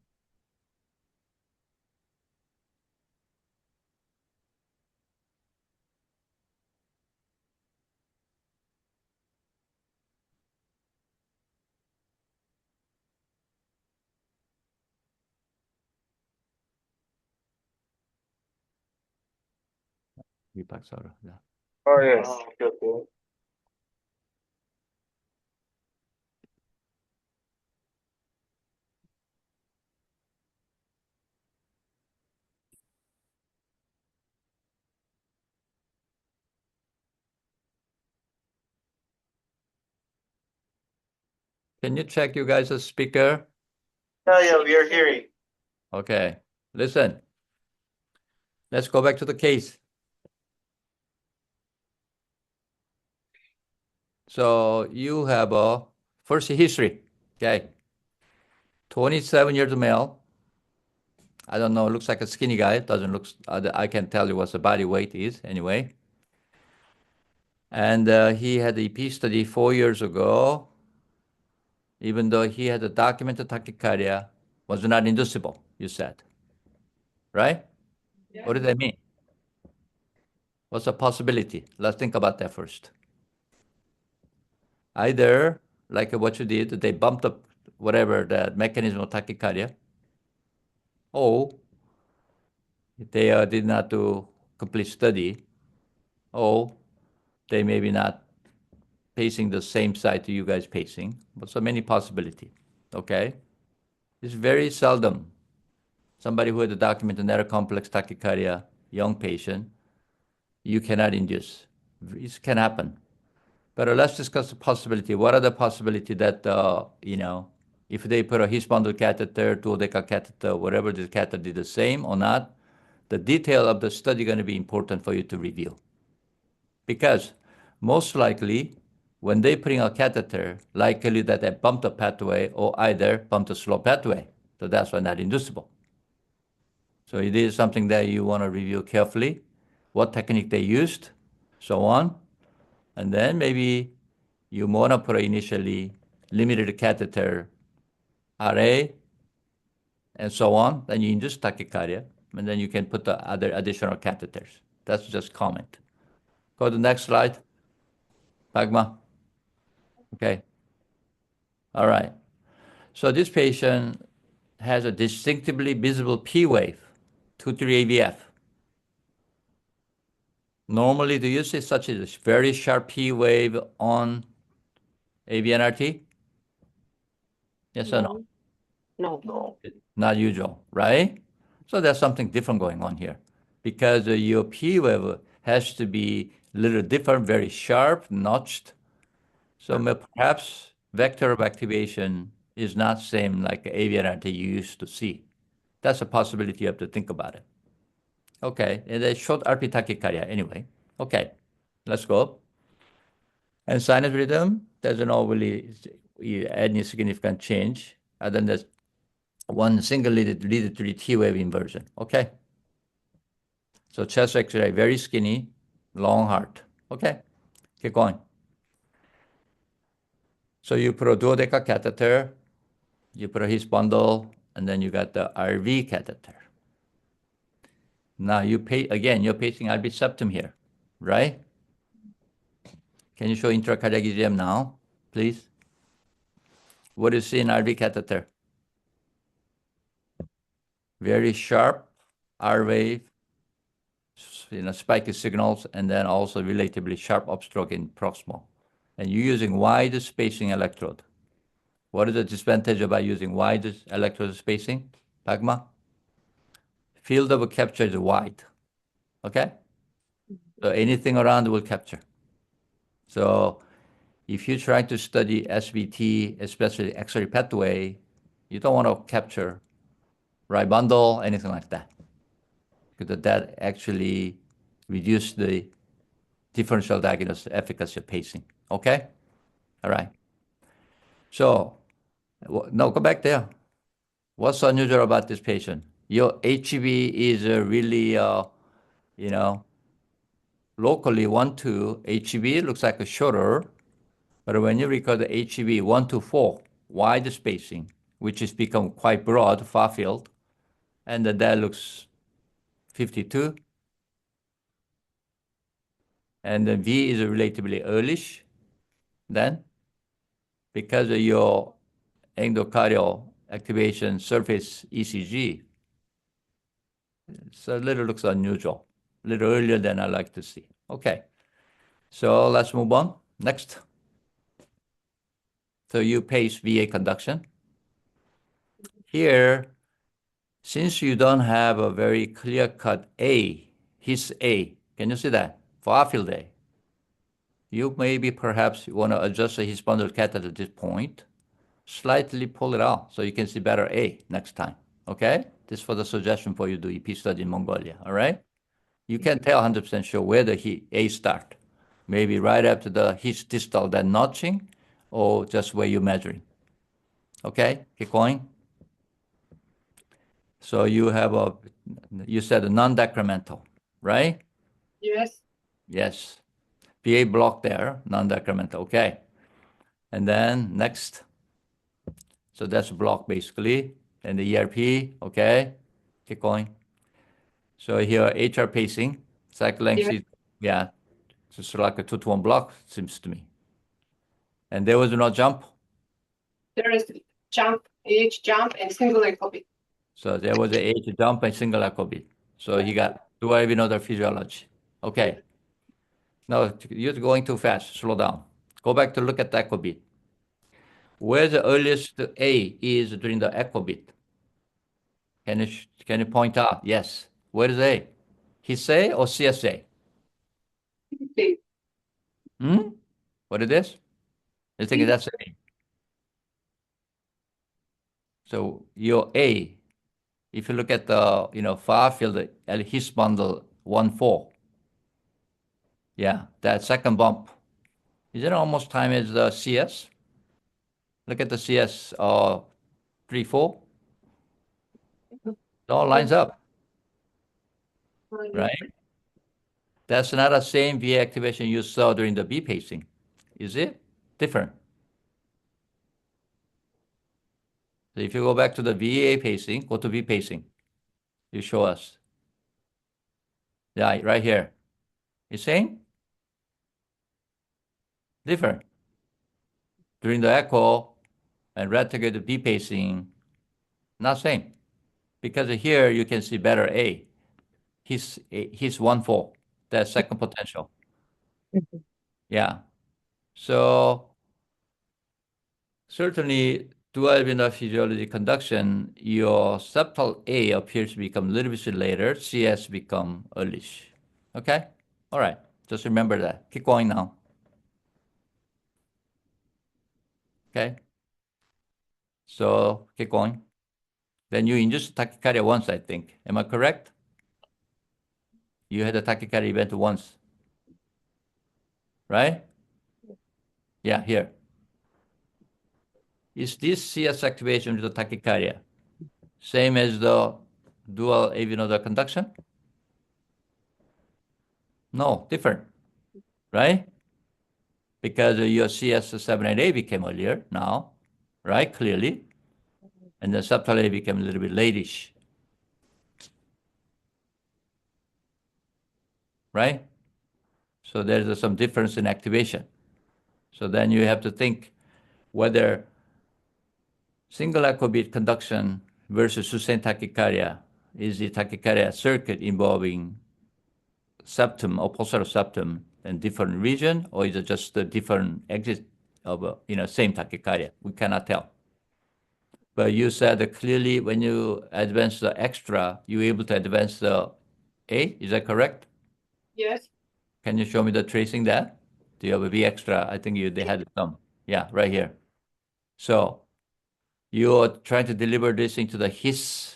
Speaker 2: Deepak Saurabh, yeah.
Speaker 7: Oh yes.
Speaker 1: Okay.
Speaker 2: Can you check you guys' speaker?
Speaker 1: Yeah, we are hearing.
Speaker 2: Okay, listen. Let's go back to the case. So you have a first history, okay? 27-year-old male. I don't know, looks like a skinny guy. Doesn't look, I can tell you what the body weight is anyway. And he had the EP study 4 years ago. Even though he had a documented tachycardia, was not inducible, you said. Right? Yeah. What does that mean? What's the possibility? Let's think about that first. Either, like what you did, they bumped up whatever the mechanism of tachycardia, or they did not do complete study, or they maybe not pacing the same side to you guys pacing, but so many possibility, okay? It's very seldom somebody who had a documented complex tachycardia, young patient, you cannot induce. It can happen. But let's discuss the possibility. What are the possibility that, if they put a his bundle catheter, duodeca catheter, whatever the catheter did the same or not, the detail of the study going to be important for you to review. Because most likely, when they put in a catheter, likely that they bumped the pathway or either bumped the slow pathway. So that's why not inducible. So it is something that you want to review carefully, what technique they used, so on. And then maybe you want to put initially limited catheter RA and so on. Then you induce tachycardia, and then you can put the other additional catheters. That's just comment. Go to the next slide. Pagma. Okay. All right. So this patient has a distinctively visible P wave, 2-3 AVF. Normally, do you see such a very sharp P wave on AVNRT? Yes or no?
Speaker 4: No.
Speaker 2: Not usual, right? So there's something different going on here because your P wave has to be a little different, very sharp, notched. So perhaps vector of activation is not same like AVNRT you used to see. That's a possibility you have to think about it. Okay, and a short RP tachycardia anyway. Okay, let's go. And sinus rhythm doesn't really any significant change other than that one single leaded to the T wave inversion. Okay. So chest X-ray, very skinny, long heart. Okay, keep going. So you put a duodeca catheter, you put a his bundle, and then you got the RV catheter. Now you pay again. You're pacing RV septum here, right? Can you show intracardiac EGM now, please? What do you see in RV catheter? Very sharp R wave, spiky signals, and then also relatively sharp upstroke in proximal. And you're using wide spacing electrode. What is the disadvantage about using wide electrode spacing? Pagma? Field of capture is wide. Okay? So anything around will capture. So if you try to study SVT, especially X-ray pathway, you don't want to capture right bundle, anything like that. Because that actually reduces the differential diagnosis efficacy of pacing. Okay? All right. So, no, go back there. What's unusual about this patient? Your HB is really, locally 1-2 HB looks like a shorter, but when you record the HB 1-4 wide spacing, which has become quite broad, far field, and that looks 52, and the V is relatively earlyish then, because of your endocardial activation surface ECG. So a little looks unusual, a little earlier than I like to see. Okay, so let's move on. Next. So you pace VA conduction. Here, since you don't have a very clear-cut A, his A, can you see that? Far field A. You maybe perhaps want to adjust his bundle catheter at this point. slightly pull it out so you can see better A next time. Okay? This is for the suggestion for you to do EP study in Mongolia. All right? You can't tell 100% sure where the A start. Maybe right after the his distal, that notching, or just where you're measuring. Okay? Keep going. So you have you said a non-decremental, right?
Speaker 3: Yes.
Speaker 2: Yes. PA block there, non-decremental. Okay. And then next. So that's a block basically. And the ERP, okay. Keep going. So here HR pacing, cycle length,
Speaker 3: Yes.
Speaker 2: yeah, just like a 2-to-1 block, seems to me. And there was no jump.
Speaker 3: There is jump, H jump, and single echo beat.
Speaker 2: So there was a H jump and single echo beat. So he got, do I even know the physiology? Okay. No, you're going too fast. Slow down. Go back to look at the echo beat. Where the earliest A is during the echo beat? Can you point out? Yes. Where is A? His A or CSA?
Speaker 3: Okay.
Speaker 2: What is this? You think that's A? So your A, if you look at the far field, his bundle 1-4. Yeah, that second bump. Is it almost time as the CS? Look at the CS 3-4. It all lines up, right? That's not the same VA activation you saw during the B pacing. Is it? Different. So if you go back to the VA pacing, go to V pacing. You show us. Yeah, right here. You same? Different. During the echo and reticular B pacing, not same. Because here you can see better A. He's 1-4. That's second potential. Yeah. So certainly, dual vena physiology conduction, your septal A appears to become a little bit later, CS become earlyish. Okay? All right. Just remember that. Keep going now. Okay? So keep going. Then you induced tachycardia once, I think. Am I correct? You had a tachycardia event once. Right? Yeah, here. Is this CS activation with the tachycardia same as the dual AV nodal conduction? No, different. Right? Because your CS7 and A became earlier now, right? Clearly. And the septal A became a little bit latish. Right? So there's some difference in activation. So then you have to think whether single echo beat conduction versus sustained tachycardia is the tachycardia circuit involving septum or pulsar septum in different region, or is it just a different exit of same tachycardia? We cannot tell. But you said that clearly when you advance the extra, you're able to advance the A. Is that correct?
Speaker 3: Yes.
Speaker 2: Can you show me the tracing that? Do you have a V extra? I think they had some. Yeah, right here. So you're trying to deliver this into the his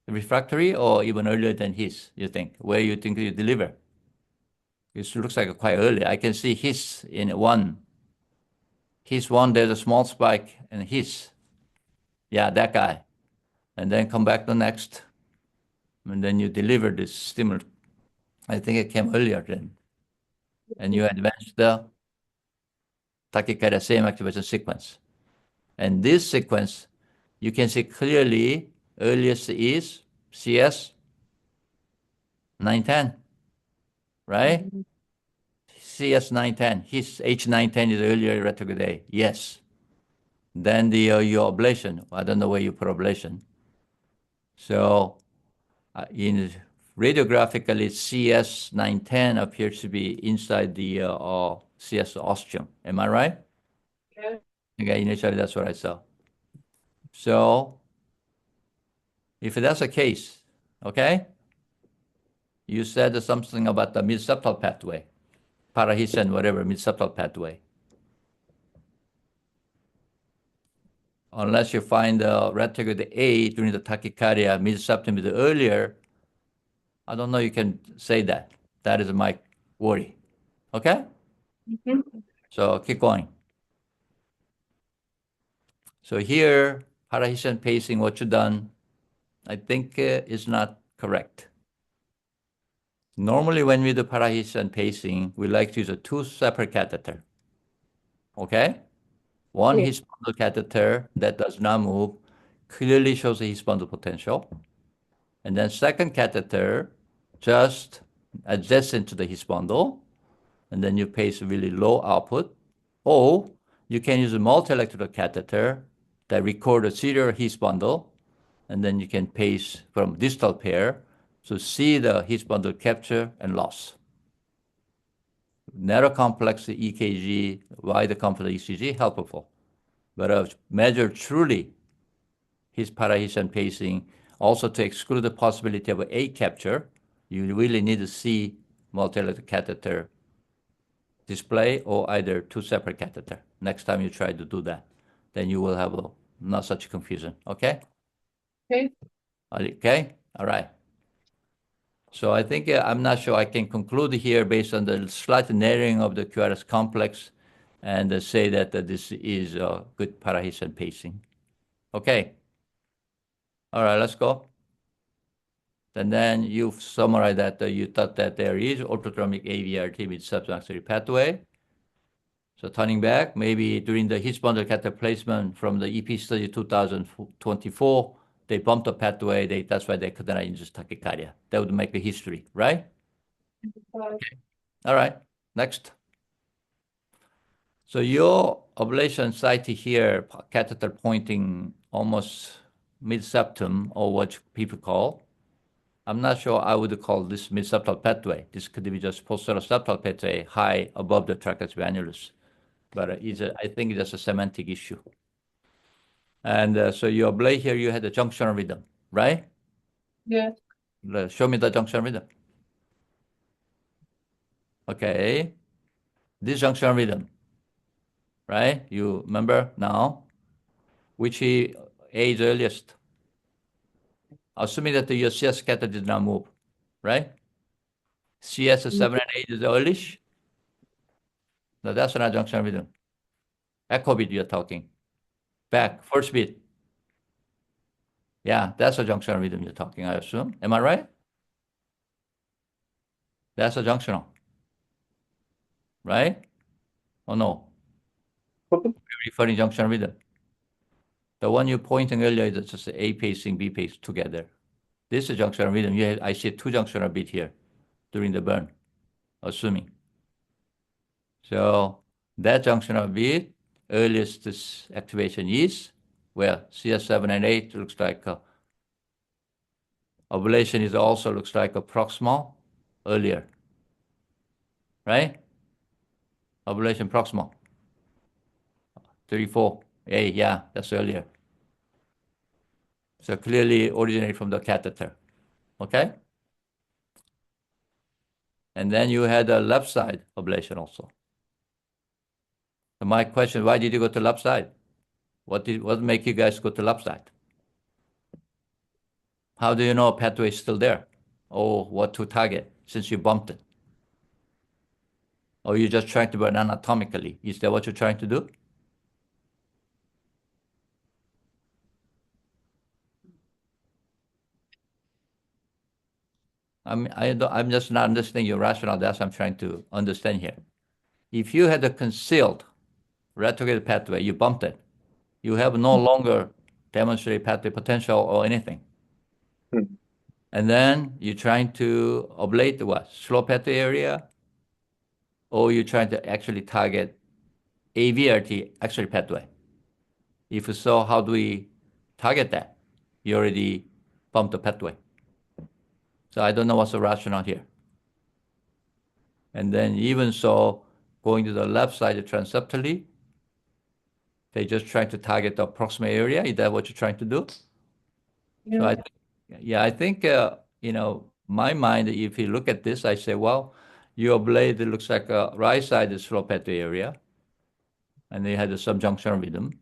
Speaker 2: refractory or even earlier than his, you think? Where you think you deliver? It looks like quite early. I can see his in one. His one, there's a small spike and his. Yeah, that guy. And then come back the next. And then you deliver this stimulant. I think it came earlier then. And you advance the tachycardia same activation sequence. And this sequence, you can see clearly earliest is CS 910, right? CS 910, his H910 is earlier retrograde A, yes. Then your ablation, I don't know where you put ablation. So in radiographically, CS 910 appears to be inside the CS ostium. Am I right?
Speaker 3: Yeah.
Speaker 2: Okay, initially that's what I saw. So if that's the case, okay, you said something about the mid-septal pathway, parahisen, whatever, mid-septal pathway. unless you find the retrograde A during the tachycardia mid-septum earlier, I don't know you can say that. That is my worry. Okay? So keep going. So here, parahisian pacing, what you done, I think is not correct. Normally, when we do parahisian pacing, we like to use a two separate catheter. Okay? One his bundle catheter that does not move clearly shows the his bundle potential. And then second catheter just adjacent to the his bundle. And then you pace really low output. Or you can use a multi-electrode catheter that record a serial his bundle. And then you can pace from distal pair to see the his bundle capture and loss. Narrow complex EKG, wide complex ECG, helpful. But measure truly his parahisian pacing, also to exclude the possibility of A capture, you really need to see multi-electrode catheter display or either two separate catheter. Next time you try to do that, then you will have not such confusion. Okay?
Speaker 3: Okay.
Speaker 2: Okay? All right. So I think I'm not sure I can conclude here based on the slight narrowing of the QRS complex and say that this is good parahisian pacing. Okay. All right, let's go. And then you summarize that you thought that there is orthodromic AVRT with subsynaptic pathway. So turning back, maybe during the his bundle catheter placement from the EP study 2024, they bumped the pathway. That's why they could not induce tachycardia. That would make a history, right? Okay. All right, next. So your ablation site here, catheter pointing almost mid-septum, or what people call. I'm not sure I would call this mid-septal pathway. This could be just posterior septal pathway high above the tractus annulus. But I think it's just a semantic issue. And so you ablate here, you had the junctional rhythm, right?
Speaker 3: Yes.
Speaker 2: Show me the junctional rhythm. Okay. This junctional rhythm, right? You remember now? Which age earliest? Assuming that your CS catheter did not move, right? CS 7 and 8 is earlish. No, that's not junctional rhythm. Echo beat you're talking. Back, first beat. Yeah, that's a junctional rhythm you're talking, I assume. Am I right? That's a junctional. Right? Or no? We're referring junctional rhythm. The one you're pointing earlier is just A pacing, B pace together. This is junctional rhythm. I see two junctional beat here during the burn, assuming. So that junctional beat, earliest this activation is, well, CS7 and 8 looks like ablation is also looks like a proximal earlier, right? Ablation proximal. 34A, yeah, that's earlier. So clearly originate from the catheter, okay? And then you had a left side ablation also. So my question, why did you go to left side? What make you guys go to left side? How do you know a pathway is still there? Or what to target since you bumped it? Or you're just trying to burn anatomically? Is that what you're trying to do? I'm just not understanding your rationale. That's what I'm trying to understand here. If you had a concealed retrograde pathway, you bumped it, you have no longer demonstrated pathway potential or anything. And then you're trying to ablate what? Slow pathway area? Or you're trying to actually target AVRT actually pathway? If so, how do we target that? You already bumped the pathway. So I don't know what's the rationale here. And then even so, going to the left side transeptally, they just trying to target the proximal area. Is that what you're trying to do?
Speaker 3: Yeah.
Speaker 2: So I think, my mind, if you look at this, I say, well, your blade looks like a right side is slow pathway area, and they had a subjunctional rhythm.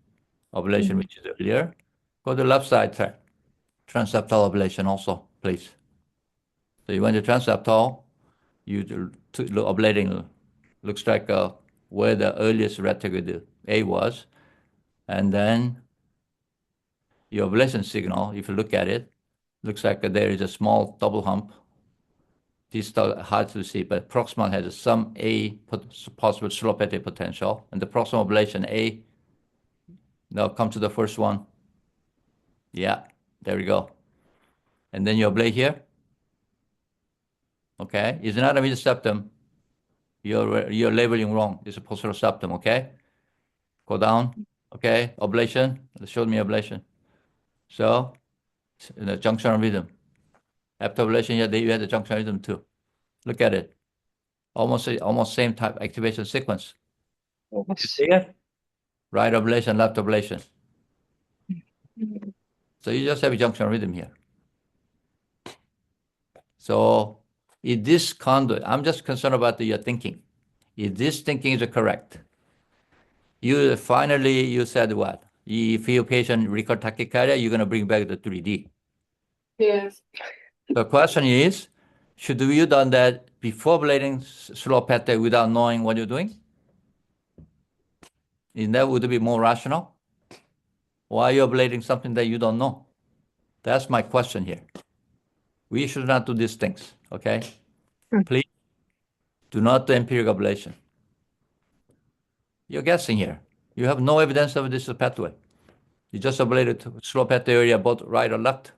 Speaker 2: ablation, which is earlier. Go to left side track, transseptal ablation also, please. So you went to transseptal, you ablating looks like where the earliest retrograde A was, and then your ablation signal, if you look at it, looks like there is a small double hump. Distal hard to see, but proximal has some A possible slopette potential, and the proximal ablation A. Now come to the first one. Yeah, there we go. And then you ablate here. Okay, it's not a mid septum. You're labeling wrong. It's a posterior septum. Okay, go down. Okay, ablation. It showed me ablation. So the junction rhythm. After ablation, yeah, you had the junction rhythm too. Look at it. Almost same type activation sequence. You see it? Right ablation, left ablation. So you just have a junction rhythm here. So if this conduit, I'm just concerned about your thinking. If this thinking is correct, you said what? If your patient record tachycardia, you're going to bring back the 3D.
Speaker 3: Yes.
Speaker 2: The question is, should you done that before ablating slow pattern without knowing what you're doing? And that would be more rational? Why are you ablating something that you don't know? That's my question here. We should not do these things, okay? Please do not do empirical ablation. You're guessing here. You have no evidence of this pathway. You just ablated slow pathway area, both right or left.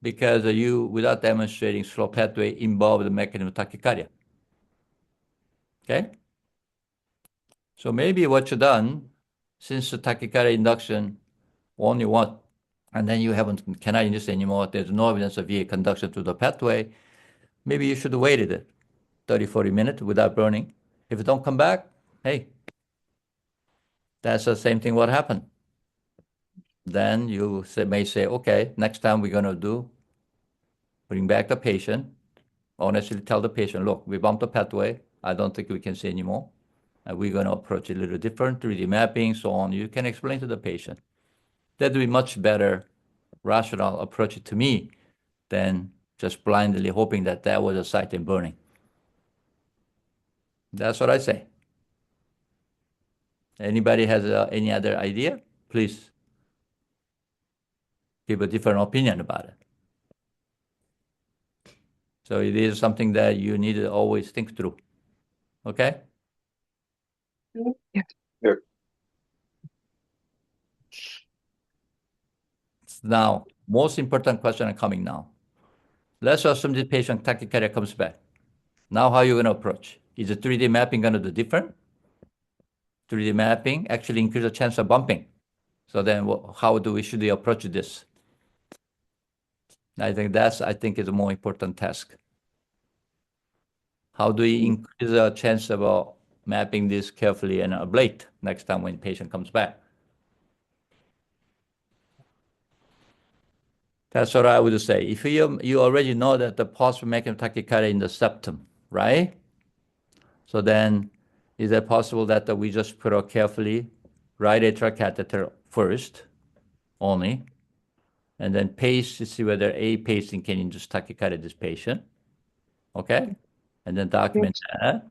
Speaker 2: Because you, without demonstrating slow pathway, involved the mechanism of tachycardia. Okay? So maybe what you've done, since the tachycardia induction only one, and then you cannot induce anymore, there's no evidence of VA conduction to the pathway, maybe you should have waited it 30, 40 minutes without burning. If it don't come back, hey, that's the same thing what happened. Then you may say, okay, next time we're going to bring back the patient, honestly tell the patient, look, we bumped the pathway. I don't think we can see anymore. And we're going to approach it a little different, 3D mapping, so on. You can explain to the patient. That would be much better rational approach to me than just blindly hoping that was a site in burning. That's what I say. Anybody has any other idea? Please give a different opinion about it. So it is something that you need to always think through. Okay?
Speaker 7: Yeah.
Speaker 2: Now, most important question coming now. Let's assume this patient tachycardia comes back. Now, how are you going to approach? Is the 3D mapping going to do different? 3D mapping actually increase the chance of bumping. So then how should we approach this? I think is a more important task. How do we increase the chance of mapping this carefully and ablate next time when the patient comes back? That's what I would say. If you already know that the possible mechanism of tachycardia in the septum, right? So then, is it possible that we just put a carefully right atrial catheter first, only, and then pace to see whether A pacing can induce tachycardia in this patient, okay? And then document that,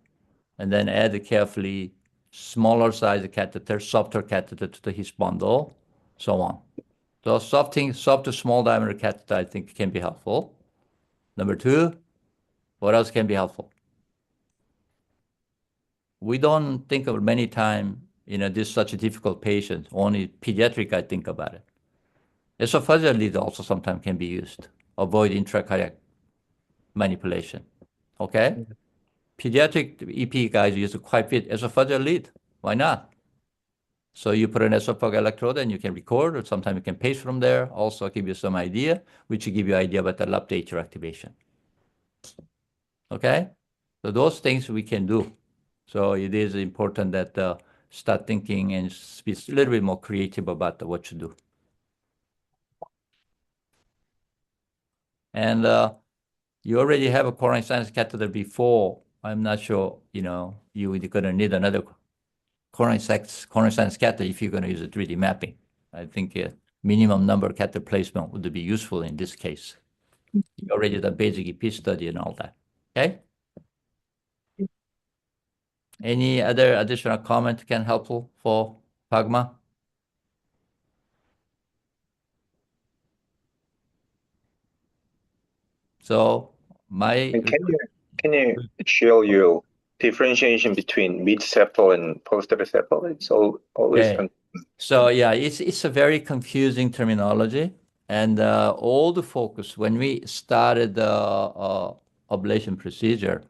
Speaker 2: and then add carefully smaller size catheter, softer catheter to his bundle, so on. So soft to small diameter catheter, I think can be helpful. Number two, what else can be helpful? We don't think of many times, this such a difficult patient, only pediatric, I think about it. Esophageal lead also sometimes can be used. Avoid intracardiac manipulation, okay? Pediatric EP guys use quite a bit esophageal lead. Why not? So you put an esophageal electrode and you can record, or sometimes you can pace from there. Also give you some idea, which will give you idea about the left atrial activation. Okay? So those things we can do. So it is important that start thinking and be a little bit more creative about what to do. And you already have a coronary sinus catheter before. I'm not sure, you would going to need another coronary sinus catheter if you're going to use a 3D mapping. I think a minimum number of catheter placement would be useful in this case. You already done basic EP study and all that. Okay. Any other additional comment can helpful for Pagma? So
Speaker 7: And can you show your differentiation between mid-septal and post-septal? It's always
Speaker 2: okay. So yeah, it's a very confusing terminology, and all the focus when we started the ablation procedure,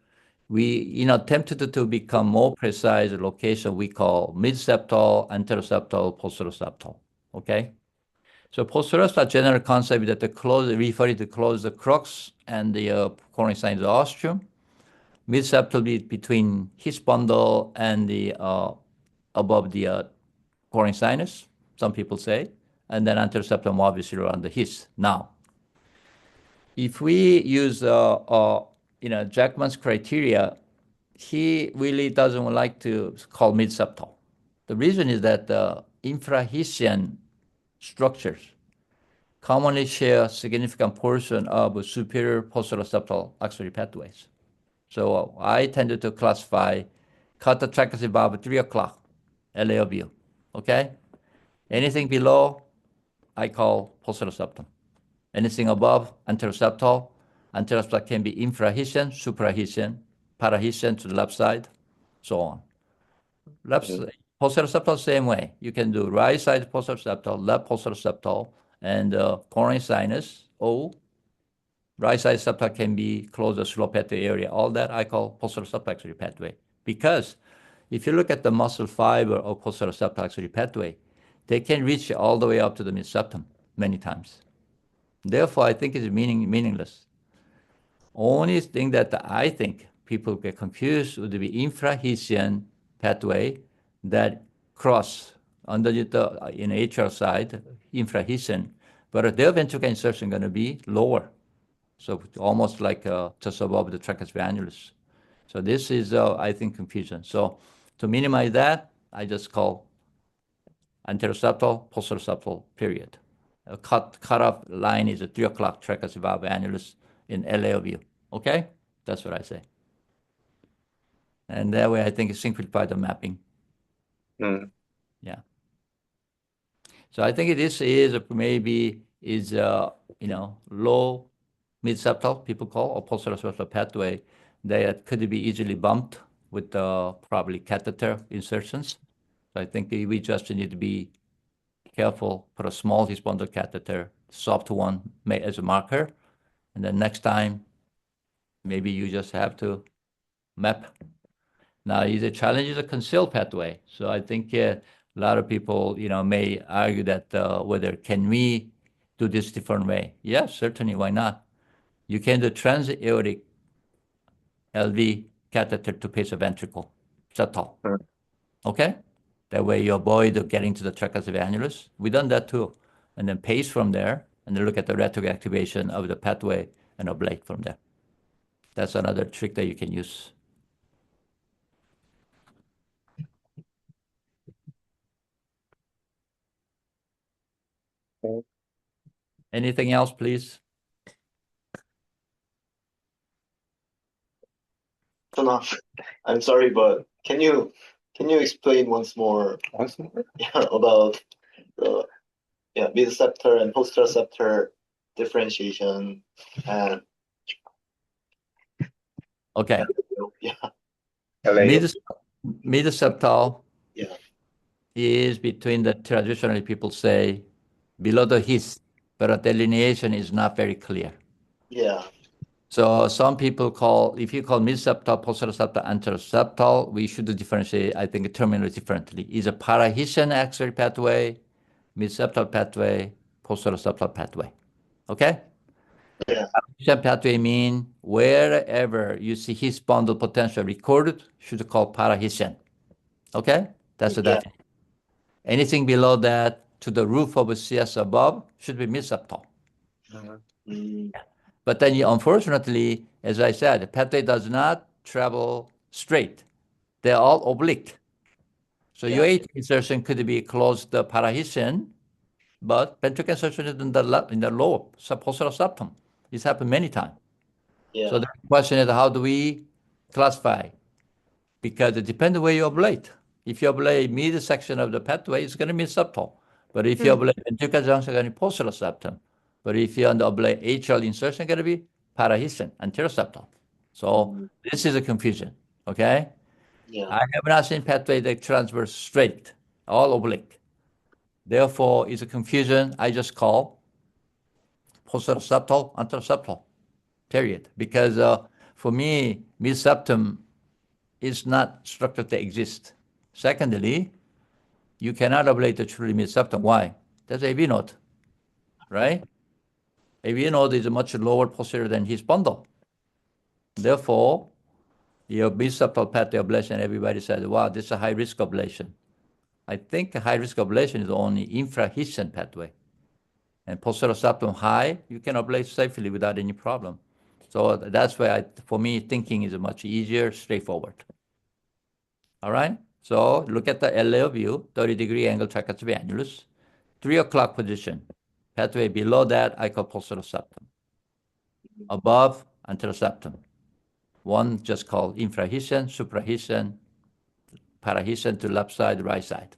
Speaker 2: we attempted to become more precise location we call mid-septal, anteroseptal, posteroseptal. Okay. So posteroseptal general concept is that referring to close the crux and the coronary sinus ostium. Mid-septal between his bundle and the above the coronary sinus, some people say, and then anteroseptum obviously around the his. Now, if we use Jackman's criteria, he really doesn't like to call mid-septal. The reason is that the infrahisian structures commonly share a significant portion of superior posteroseptal axillary pathways. So I tended to classify catatrachosis valve 3 o'clock, LA view. Okay? Anything below, I call posteroseptum. Anything above, anteroseptal. Anteroseptal can be infrahisian, suprahisian, parahisian to the left side, so on. Posteroseptal, same way. You can do right side posteroseptal, left posteroseptal, and coronary sinus, O. Right side septal can be close to slow pathway area. All that I call posteroseptal axillary pathway. Because if you look at the muscle fiber of posteroseptal axillary pathway, they can reach all the way up to the mid-septum many times. Therefore, I think it's meaningless. Only thing that I think people get confused would be infrahisian pathway that cross underneath the in HR side, infrahisian, but their ventricular insertion going to be lower. So almost like just above the tragus annulus. So this is, I think, confusion. So to minimize that, I just call anteroseptal, posteroseptal, period. A cutoff line is a 3 o'clock tragus valve annulus in LA view. Okay? That's what I say. And that way, I think it simplified the mapping. Yeah. So I think this is maybe low mid-septal, people call, or posteroseptal pathway that could be easily bumped with probably catheter insertions. So I think we just need to be careful, put a small his-bundle catheter, soft one made as a marker, and then next time, maybe you just have to map. Now, the challenge is a concealed pathway. So I think a lot of people, may argue that whether can we do this different way? Yes, certainly, why not? You can do transaortic LV catheter to pace a ventricle, septal. Okay? That way you avoid getting to the tragus annulus. We've done that too. And then pace from there, and then look at the rhetoric activation of the pathway and ablate from there. That's another trick that you can use. Anything else, please?
Speaker 1: I'm sorry, but can you explain once more? Yeah, about the mid-septal and posteroseptal differentiation and
Speaker 2: okay.
Speaker 1: Yeah.
Speaker 2: Mid-septal is between the traditionally people say below the his, but the delineation is not very clear.
Speaker 1: Yeah.
Speaker 2: So some people if you call mid-septal, posteroseptal, anteroseptal, we should differentiate, I think, terminally differently. Is a parahisian axillary pathway, mid-septal pathway, posteroseptal pathway. Okay?
Speaker 1: Yeah.
Speaker 2: Parahisian pathway mean wherever you see his bundle potential recorded, should call parahisian. Okay? That's the definition. Anything below that to the roof of a CS above should be mid-septal. But then, unfortunately, as I said, the pathway does not travel straight. They're all oblique. So UAT insertion could be closed parahyssin, but ventricular insertion is in the lower subpostural septum. It's happened many times.
Speaker 1: Yeah.
Speaker 2: So the question is, how do we classify? Because it depends where you ablate. If you ablate midsection of the pathway, it's going to be subtle. But if you ablate ventricular junction, it's going to be postural septum. But if you ablate atrial insertion, it's going to be parahyssin, anterior septal. So this is a confusion, okay?
Speaker 1: Yeah.
Speaker 2: I have not seen pathway that transverse straight, all oblique. Therefore, it's a confusion. I just call postural septal, anterior septal, period. Because for me, mid-septum is not structure that exists. Secondly, you cannot ablate the truly mid-septum. Why? That's AV node, right? AV node is much lower posterior than his bundle. Therefore, your mid-septal pathway ablation, everybody said, wow, this is a high-risk ablation. I think a high-risk ablation is only infrahyssin pathway. And posterior septum high, you can ablate safely without any problem. So that's why, for me, thinking is much easier, straightforward. All right? So look at the LAO view, 30-degree angle tricuspid annulus, 3 o'clock position. Pathway below that, I call posterior septum. Above, anterior septum. One just called infrahyssin, suprahyssin, parahyssin to left side, right side.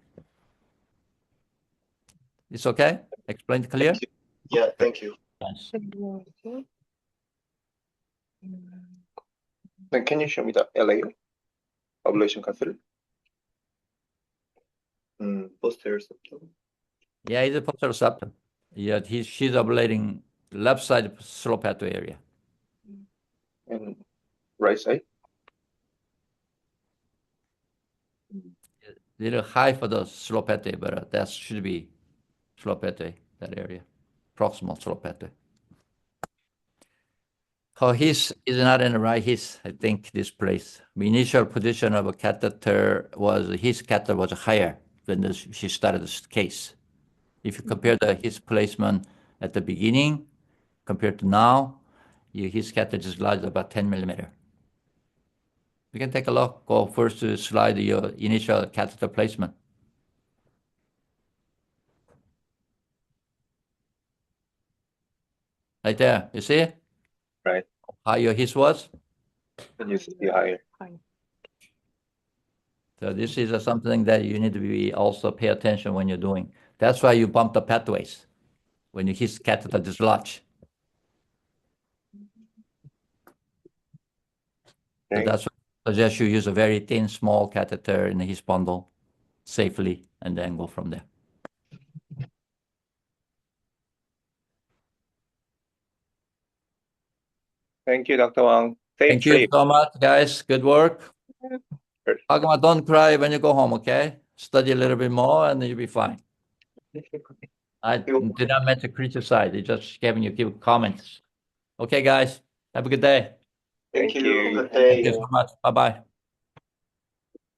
Speaker 2: It's okay? Explained clear?
Speaker 1: Thank you. Yeah, thank you.
Speaker 2: Yes.
Speaker 7: Then can you show me the LAO ablation catheter?
Speaker 1: Posterior septum.
Speaker 2: Yeah, it's a posterior septum. Yeah, she's ablating left side slow pathway area.
Speaker 7: And right side?
Speaker 2: Little high for the slow pathway, but that should be slow pathway, that area, proximal slow pathway. Oh, his is not in the right his, I think, this place. The initial position of a catheter was, his catheter was higher when she started this case. If you compare his placement at the beginning compared to now, his catheter is large, about 10 millimeter. You can take a look. Go first to slide your initial catheter placement. Right there, you see?
Speaker 7: Right.
Speaker 2: How your his was?
Speaker 7: And you see higher.
Speaker 2: So this is something that you need to be also pay attention when you're doing. That's why you bump the pathways when you his catheter dislodge. So that's why I suggest you use a very thin, small catheter in his bundle safely, and then go from there.
Speaker 7: Thank you, Dr. Wang. Safe
Speaker 2: Thank you
Speaker 7: trip.
Speaker 2: so much, guys. Good work. Agama, don't cry when you go home, okay? Study a little bit more, and you'll be fine. I did not meant to criticize. It just giving you comments. Okay, guys. Have a good day.
Speaker 7: Thank you.
Speaker 1: Good day.
Speaker 2: Thank you so much. Bye-bye.